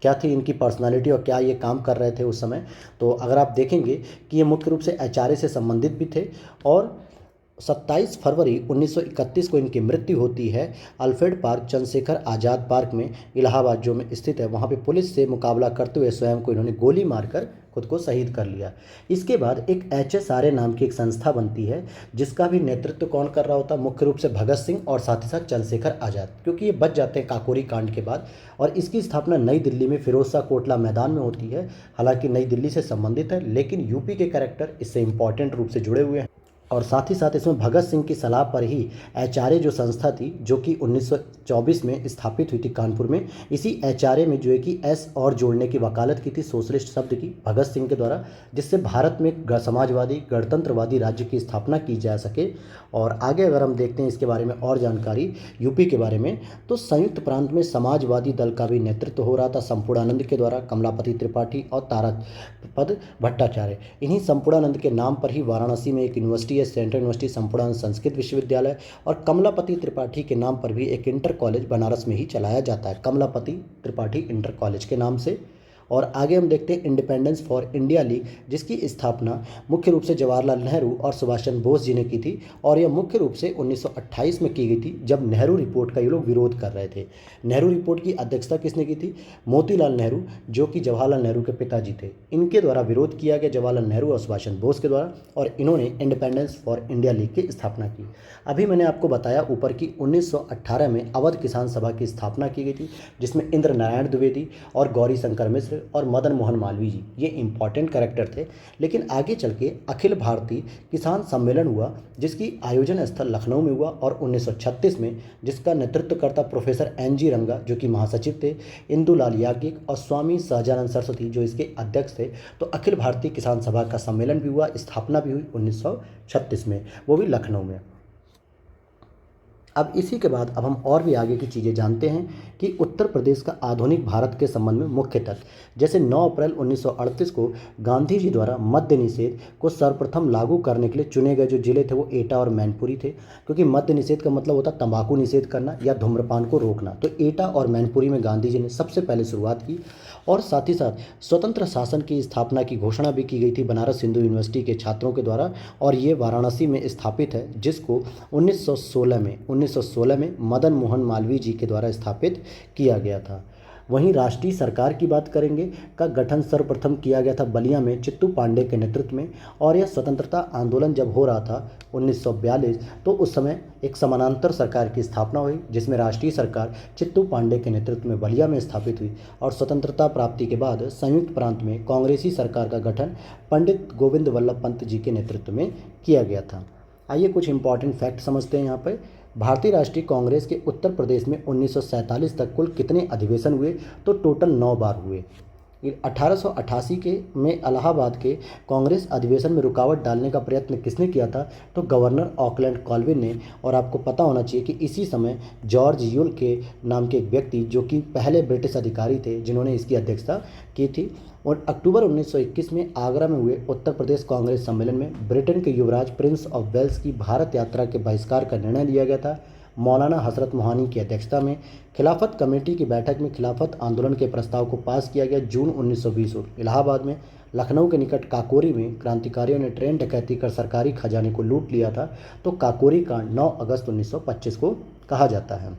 क्या थी इनकी पर्सनालिटी और क्या ये काम कर रहे थे उस समय। तो अगर आप देखेंगे कि ये मुख्य रूप से एचआरए से संबंधित भी थे और 27 फरवरी 1931 को इनकी मृत्यु होती है Alfred park, Chandrashekhar Azad park में इलाहाबाद जो में स्थित है। वहाँ पे पुलिस से मुकाबला करते हुए स्वयं को इन्होंने गोली मारकर खुद को शहीद कर लिया। इसके बाद एक एचएसआरए नाम की एक संस्था बनती है जिसका भी नेतृत्व कौन कर रहा होता? मुख्य रूप से भगत सिंह और साथ ही साथ चंद्रशेखर आज़ाद, क्योंकि ये बच जाते हैं काकोरी कांड के बाद। और इसकी स्थापना नई दिल्ली में फिरोज शाह कोटला मैदान में होती है। हालांकि नई दिल्ली से संबंधित है लेकिन यूपी के कैरेक्टर इससे इंपॉर्टेंट रूप से जुड़े हुए हैं। और साथ ही साथ इसमें भगत सिंह की सलाह पर ही एचआरए जो संस्था थी जो कि 1924 में स्थापित हुई थी कानपुर में, इसी एचआरए में जो है कि एस और जोड़ने की वकालत की थी सोशलिस्ट शब्द की भगत सिंह के द्वारा, जिससे भारत में समाजवादी गणतंत्रवादी राज्य की स्थापना की जा सके। और आगे अगर हम देखते हैं इसके बारे में और जानकारी यूपी के बारे में, तो संयुक्त प्रांत में समाजवादी दल का भी नेतृत्व हो रहा था संपूर्णानंद के द्वारा, कमलापति त्रिपाठी और तारापद भट्टाचार्य। इन्हीं संपूर्णानंद के नाम पर ही वाराणसी में एक यूनिवर्सिटी है, सेंट्रल यूनिवर्सिटी संपूर्णानंद संस्कृत विश्वविद्यालय, और कमलापति त्रिपाठी के नाम पर भी एक इंटर कॉलेज बनारस में ही चलाया जाता है, कमलापति त्रिपाठी इंटर कॉलेज के नाम से। और आगे हम देखते हैं इंडिपेंडेंस फॉर इंडिया लीग, जिसकी स्थापना मुख्य रूप से जवाहरलाल नेहरू और सुभाष चंद्र बोस जी ने की थी। और यह मुख्य रूप से 1928 में की गई थी जब नेहरू रिपोर्ट का ये लोग विरोध कर रहे थे। नेहरू रिपोर्ट की अध्यक्षता किसने की थी? मोतीलाल नेहरू, जो कि जवाहरलाल नेहरू के पिताजी थे। इनके द्वारा विरोध किया गया जवाहरलाल नेहरू और सुभाष चंद्र बोस के द्वारा, और इन्होंने इंडिपेंडेंस फॉर इंडिया लीग की स्थापना की। अभी मैंने आपको बताया ऊपर की 1918 में अवध किसान सभा की स्थापना की गई थी, जिसमें इंद्र नारायण द्विवेदी और गौरी शंकर मिश्र और मदन मोहन मालवीय जी ये इंपॉर्टेंट कैरेक्टर थे। लेकिन आगे चल के अखिल भारतीय किसान सम्मेलन हुआ जिसकी आयोजन स्थल लखनऊ में हुआ, और 1936 में जिसका नेतृत्व करता प्रोफेसर NG रंगा जो कि महासचिव थे, इंदुलाल याज्ञिक और स्वामी सहजानंद सरस्वती जो इसके अध्यक्ष थे। तो अखिल भारतीय किसान सभा का सम्मेलन भी हुआ, स्थापना भी हुई 1936 में, वो भी लखनऊ में। अब इसी के बाद अब हम और भी आगे की चीज़ें जानते हैं कि उत्तर प्रदेश का आधुनिक भारत के संबंध में मुख्य तथ्य, जैसे 9 अप्रैल 1938 को गांधी जी द्वारा मद्य निषेध को सर्वप्रथम लागू करने के लिए चुने गए जो जिले थे वो एटा और मैनपुरी थे, क्योंकि मद्य निषेध का मतलब होता तंबाकू निषेध करना या धूम्रपान को रोकना। तो एटा और मैनपुरी में गांधी जी ने सबसे पहले शुरुआत की और साथ ही साथ स्वतंत्र शासन की स्थापना की घोषणा भी की गई थी बनारस हिंदू यूनिवर्सिटी के छात्रों के द्वारा, और ये वाराणसी में स्थापित है, जिसको 1916 में मदन मोहन मालवीय जी के द्वारा स्थापित किया गया था। वहीं राष्ट्रीय सरकार की बात करेंगे का गठन सर्वप्रथम किया गया था बलिया में चित्तू पांडे के नेतृत्व में, और यह स्वतंत्रता आंदोलन जब हो रहा था 1942 तो उस समय एक समानांतर सरकार की स्थापना हुई, जिसमें राष्ट्रीय सरकार चित्तू पांडे के नेतृत्व में बलिया में स्थापित हुई, और स्वतंत्रता प्राप्ति के बाद संयुक्त प्रांत में कांग्रेसी सरकार का गठन पंडित गोविंद वल्लभ पंत जी के नेतृत्व में किया गया था। आइए कुछ इंपॉर्टेंट फैक्ट समझते हैं यहाँ पर। भारतीय राष्ट्रीय कांग्रेस के उत्तर प्रदेश में 1947 तक कुल कितने अधिवेशन हुए, तो टोटल 9 बार हुए। 1888 के में इलाहाबाद के कांग्रेस अधिवेशन में रुकावट डालने का प्रयत्न किसने किया था, तो गवर्नर ऑकलैंड कॉल्विन ने। और आपको पता होना चाहिए कि इसी समय जॉर्ज यूल के नाम के एक व्यक्ति जो कि पहले ब्रिटिश अधिकारी थे जिन्होंने इसकी अध्यक्षता की थी। और अक्टूबर 1921 में आगरा में हुए उत्तर प्रदेश कांग्रेस सम्मेलन में ब्रिटेन के युवराज प्रिंस ऑफ वेल्स की भारत यात्रा के बहिष्कार का निर्णय लिया गया था। मौलाना हजरत मोहानी की अध्यक्षता में खिलाफत कमेटी की बैठक में खिलाफत आंदोलन के प्रस्ताव को पास किया गया जून 1920 को। इलाहाबाद में लखनऊ के निकट काकोरी में क्रांतिकारियों ने ट्रेन डकैती कर सरकारी खजाने को लूट लिया था, तो काकोरी कांड 9 अगस्त 1925 को कहा जाता है।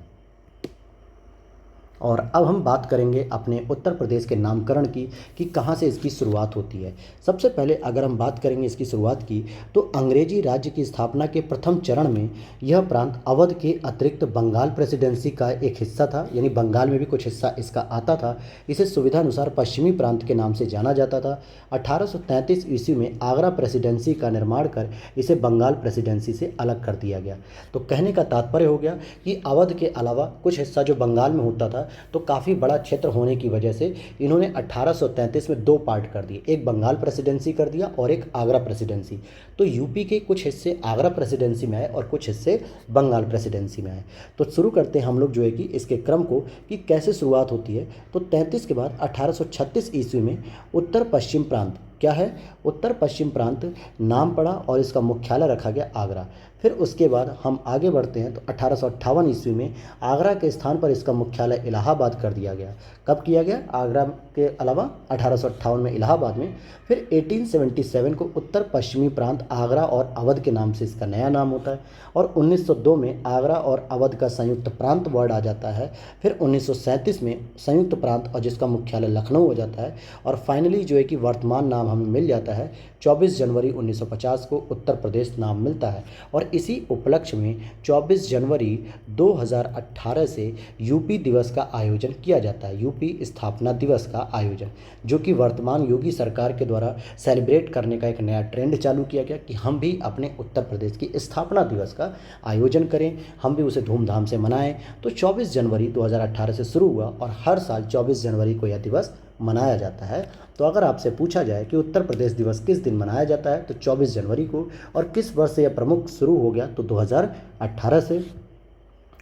और अब हम बात करेंगे अपने उत्तर प्रदेश के नामकरण की कि कहाँ से इसकी शुरुआत होती है। सबसे पहले अगर हम बात करेंगे इसकी शुरुआत की, तो अंग्रेजी राज्य की स्थापना के प्रथम चरण में यह प्रांत अवध के अतिरिक्त बंगाल प्रेसिडेंसी का एक हिस्सा था, यानी बंगाल में भी कुछ हिस्सा इसका आता था। इसे सुविधानुसार पश्चिमी प्रांत के नाम से जाना जाता था। 1833 ईस्वी में आगरा प्रेसिडेंसी का निर्माण कर इसे बंगाल प्रेसिडेंसी से अलग कर दिया गया। तो कहने का तात्पर्य हो गया कि अवध के अलावा कुछ हिस्सा जो बंगाल में होता था, तो काफ़ी बड़ा क्षेत्र होने की वजह से इन्होंने 1833 में 2 पार्ट कर दिए, एक बंगाल प्रेसिडेंसी कर दिया और एक आगरा प्रेसिडेंसी। तो यूपी के कुछ हिस्से आगरा प्रेसिडेंसी में आए और कुछ हिस्से बंगाल प्रेसिडेंसी में आए। तो शुरू करते हैं हम लोग जो है कि इसके क्रम को कि कैसे शुरुआत होती है। तो 33 के बाद 1836 ईस्वी में उत्तर पश्चिम प्रांत क्या है, उत्तर पश्चिम प्रांत नाम पड़ा और इसका मुख्यालय रखा गया आगरा। फिर उसके बाद हम आगे बढ़ते हैं तो 1858 ईस्वी में आगरा के स्थान पर इसका मुख्यालय इलाहाबाद कर दिया गया। कब किया गया, आगरा के अलावा 1858 में इलाहाबाद में। फिर 1877 को उत्तर पश्चिमी प्रांत आगरा और अवध के नाम से इसका नया नाम होता है, और 1902 में आगरा और अवध का संयुक्त प्रांत वर्ड आ जाता है। फिर 1937 में संयुक्त प्रांत और जिसका मुख्यालय लखनऊ हो जाता है, और फाइनली जो है कि वर्तमान नाम हमें मिल जाता है 24 जनवरी 1950 को उत्तर प्रदेश नाम मिलता है। और इसी उपलक्ष्य में 24 जनवरी 2018 से यूपी दिवस का आयोजन किया जाता है, यूपी स्थापना दिवस का आयोजन, जो कि वर्तमान योगी सरकार के द्वारा सेलिब्रेट करने का एक नया ट्रेंड चालू किया गया कि हम भी अपने उत्तर प्रदेश की स्थापना दिवस का आयोजन करें, हम भी उसे धूमधाम से मनाएं। तो 24 जनवरी 2018 से शुरू हुआ और हर साल 24 जनवरी को यह दिवस मनाया जाता है। तो अगर आपसे पूछा जाए कि उत्तर प्रदेश दिवस किस दिन मनाया जाता है, तो 24 जनवरी को, और किस वर्ष से यह प्रमुख शुरू हो गया, तो 2018 से।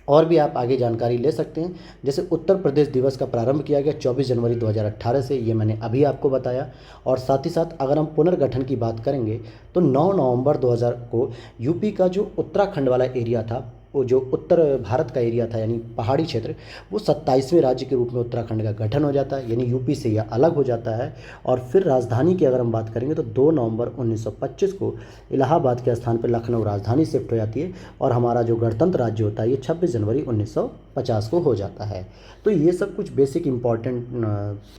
और भी आप आगे जानकारी ले सकते हैं, जैसे उत्तर प्रदेश दिवस का प्रारंभ किया गया 24 जनवरी 2018 से, ये मैंने अभी आपको बताया। और साथ ही साथ अगर हम पुनर्गठन की बात करेंगे तो 9 नवंबर 2000 को यूपी का जो उत्तराखंड वाला एरिया था, वो जो उत्तर भारत का एरिया था यानी पहाड़ी क्षेत्र, वो 27वें राज्य के रूप में उत्तराखंड का गठन हो जाता है, यानी यूपी से यह अलग हो जाता है। और फिर राजधानी की अगर हम बात करेंगे तो 2 नवंबर 1925 को इलाहाबाद के स्थान पर लखनऊ राजधानी शिफ्ट हो जाती है, और हमारा जो गणतंत्र राज्य होता है ये 26 जनवरी 1950 को हो जाता है। तो ये सब कुछ बेसिक इंपॉर्टेंट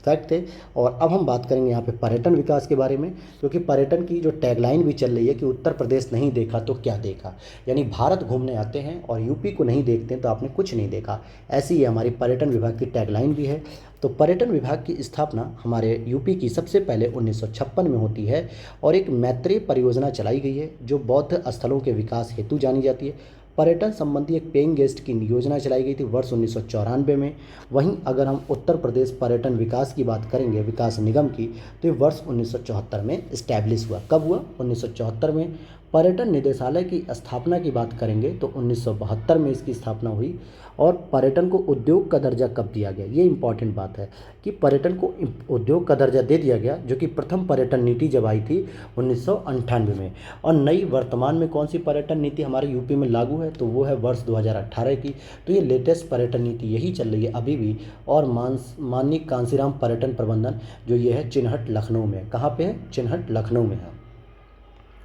फैक्ट थे। और अब हम बात करेंगे यहाँ पे पर्यटन विकास के बारे में, क्योंकि पर्यटन की जो टैगलाइन भी चल रही है कि उत्तर प्रदेश नहीं देखा तो क्या देखा, यानी भारत घूमने आते हैं और यूपी को नहीं देखते हैं तो आपने कुछ नहीं देखा। ऐसी ही हमारी पर्यटन विभाग की टैगलाइन भी है। तो पर्यटन विभाग की स्थापना हमारे यूपी की सबसे पहले 1956 में होती है, और एक मैत्रेय परियोजना चलाई गई है जो बौद्ध स्थलों के विकास हेतु जानी जाती है। पर्यटन संबंधी एक पेइंग गेस्ट की योजना चलाई गई थी वर्ष 1994 में। वहीं अगर हम उत्तर प्रदेश पर्यटन विकास की बात करेंगे, विकास निगम की, तो ये वर्ष 1974 में इस्टेब्लिश हुआ। कब हुआ? 1974 में। पर्यटन निदेशालय की स्थापना की बात करेंगे तो 1972 में इसकी स्थापना हुई। और पर्यटन को उद्योग का दर्जा कब दिया गया, ये इंपॉर्टेंट बात है कि पर्यटन को उद्योग का दर्जा दे दिया गया, जो कि प्रथम पर्यटन नीति जब आई थी 1998 में। और नई वर्तमान में कौन सी पर्यटन नीति हमारे यूपी में लागू है, तो वो है वर्ष 2018 की। तो ये लेटेस्ट पर्यटन नीति यही चल रही है अभी भी। और माननीय कांसीराम पर्यटन प्रबंधन जो ये है चिन्हट लखनऊ में, कहाँ पे है, चिन्हट लखनऊ में है।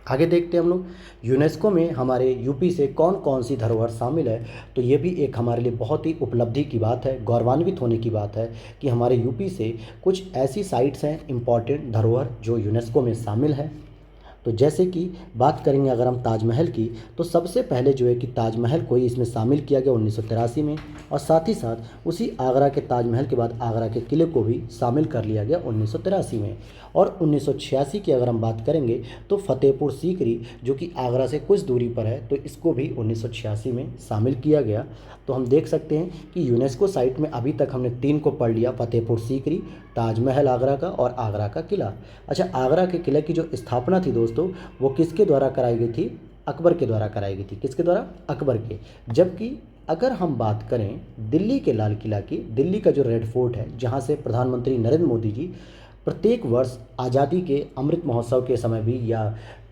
आगे देखते हैं हम लोग यूनेस्को में हमारे यूपी से कौन कौन सी धरोहर शामिल है। तो ये भी एक हमारे लिए बहुत ही उपलब्धि की बात है, गौरवान्वित होने की बात है कि हमारे यूपी से कुछ ऐसी साइट्स हैं इम्पॉर्टेंट धरोहर जो यूनेस्को में शामिल है। तो जैसे कि बात करेंगे अगर हम ताजमहल की, तो सबसे पहले जो है कि ताजमहल को ही इसमें शामिल किया गया 1983 में। और साथ ही साथ उसी आगरा के ताजमहल के बाद आगरा के किले को भी शामिल कर लिया गया 1983 में। और 1986 की अगर हम बात करेंगे तो फतेहपुर सीकरी जो कि आगरा से कुछ दूरी पर है, तो इसको भी 1986 में शामिल किया गया। तो हम देख सकते हैं कि यूनेस्को साइट में अभी तक हमने 3 को पढ़ लिया, फतेहपुर सीकरी, ताजमहल आगरा का और आगरा का किला। अच्छा, आगरा के किले की जो स्थापना थी दोस्तों, वो किसके द्वारा कराई गई थी, अकबर के द्वारा कराई गई थी। किसके द्वारा, अकबर के। जबकि अगर हम बात करें दिल्ली के लाल किला की, दिल्ली का जो रेड फोर्ट है जहाँ से प्रधानमंत्री नरेंद्र मोदी जी प्रत्येक वर्ष आज़ादी के अमृत महोत्सव के समय भी या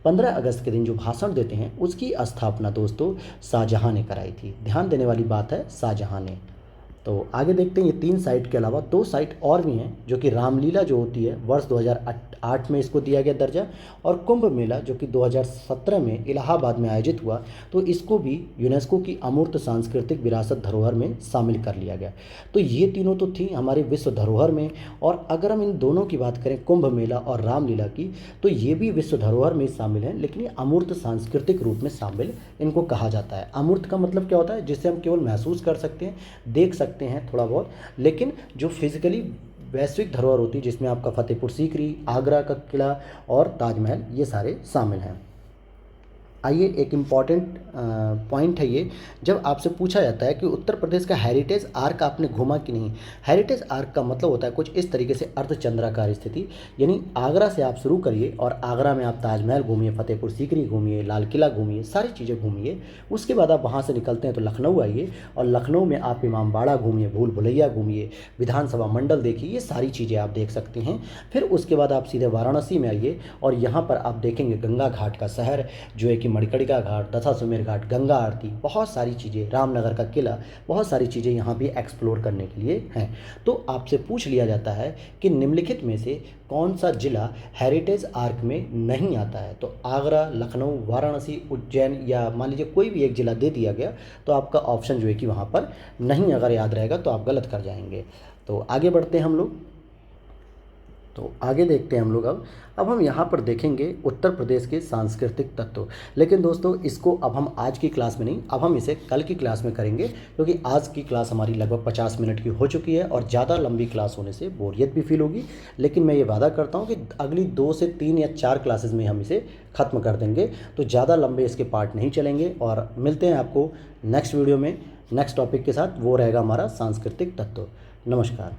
15 अगस्त के दिन जो भाषण देते हैं, उसकी स्थापना दोस्तों शाहजहाँ ने कराई थी। ध्यान देने वाली बात है, शाहजहाँ ने। तो आगे देखते हैं, ये 3 साइट के अलावा 2 साइट और भी हैं, जो कि रामलीला जो होती है वर्ष 2008 में इसको दिया गया दर्जा। और कुंभ मेला जो कि 2017 में इलाहाबाद में आयोजित हुआ, तो इसको भी यूनेस्को की अमूर्त सांस्कृतिक विरासत धरोहर में शामिल कर लिया गया। तो ये तीनों तो थी हमारी विश्व धरोहर में। और अगर हम इन दोनों की बात करें, कुंभ मेला और रामलीला की, तो ये भी विश्व धरोहर में शामिल हैं, लेकिन ये अमूर्त सांस्कृतिक रूप में शामिल इनको कहा जाता है। अमूर्त का मतलब क्या होता है, जिसे हम केवल महसूस कर सकते हैं, देख सकते हैं थोड़ा बहुत, लेकिन जो फिजिकली वैश्विक धरोहर होती है जिसमें आपका फतेहपुर सीकरी, आगरा का किला और ताजमहल ये सारे शामिल हैं। आइए, एक इम्पॉर्टेंट पॉइंट है ये, जब आपसे पूछा जाता है कि उत्तर प्रदेश का हेरिटेज आर्क आपने घूमा कि नहीं। हेरिटेज आर्क का मतलब होता है कुछ इस तरीके से अर्धचंद्राकार स्थिति, यानी आगरा से आप शुरू करिए और आगरा में आप ताजमहल घूमिए, फतेहपुर सीकरी घूमिए, लाल किला घूमिए, सारी चीज़ें घूमिए। उसके बाद आप वहाँ से निकलते हैं तो लखनऊ आइए और लखनऊ में आप इमामबाड़ा घूमिए, भूल भुलैया घूमिए, विधानसभा मंडल देखिए, ये सारी चीज़ें आप देख सकते हैं। फिर उसके बाद आप सीधे वाराणसी में आइए और यहाँ पर आप देखेंगे गंगा घाट का शहर जो है कि मणिकर्णिका घाट, दशाश्वमेध घाट, गंगा आरती, बहुत सारी चीज़ें, रामनगर का किला, बहुत सारी चीज़ें यहाँ भी एक्सप्लोर करने के लिए हैं। तो आपसे पूछ लिया जाता है कि निम्नलिखित में से कौन सा जिला हेरिटेज आर्क में नहीं आता है, तो आगरा, लखनऊ, वाराणसी, उज्जैन या मान लीजिए कोई भी एक जिला दे दिया गया, तो आपका ऑप्शन जो है कि वहाँ पर नहीं अगर याद रहेगा तो आप गलत कर जाएंगे। तो आगे बढ़ते हैं हम लोग। तो आगे देखते हैं हम लोग अब हम यहाँ पर देखेंगे उत्तर प्रदेश के सांस्कृतिक तत्व। लेकिन दोस्तों इसको अब हम आज की क्लास में नहीं, अब हम इसे कल की क्लास में करेंगे, क्योंकि आज की क्लास हमारी लगभग 50 मिनट की हो चुकी है और ज़्यादा लंबी क्लास होने से बोरियत भी फील होगी। लेकिन मैं ये वादा करता हूँ कि अगली 2 से 3 या 4 क्लासेस में हम इसे ख़त्म कर देंगे, तो ज़्यादा लंबे इसके पार्ट नहीं चलेंगे। और मिलते हैं आपको नेक्स्ट वीडियो में नेक्स्ट टॉपिक के साथ, वो रहेगा हमारा सांस्कृतिक तत्व। नमस्कार।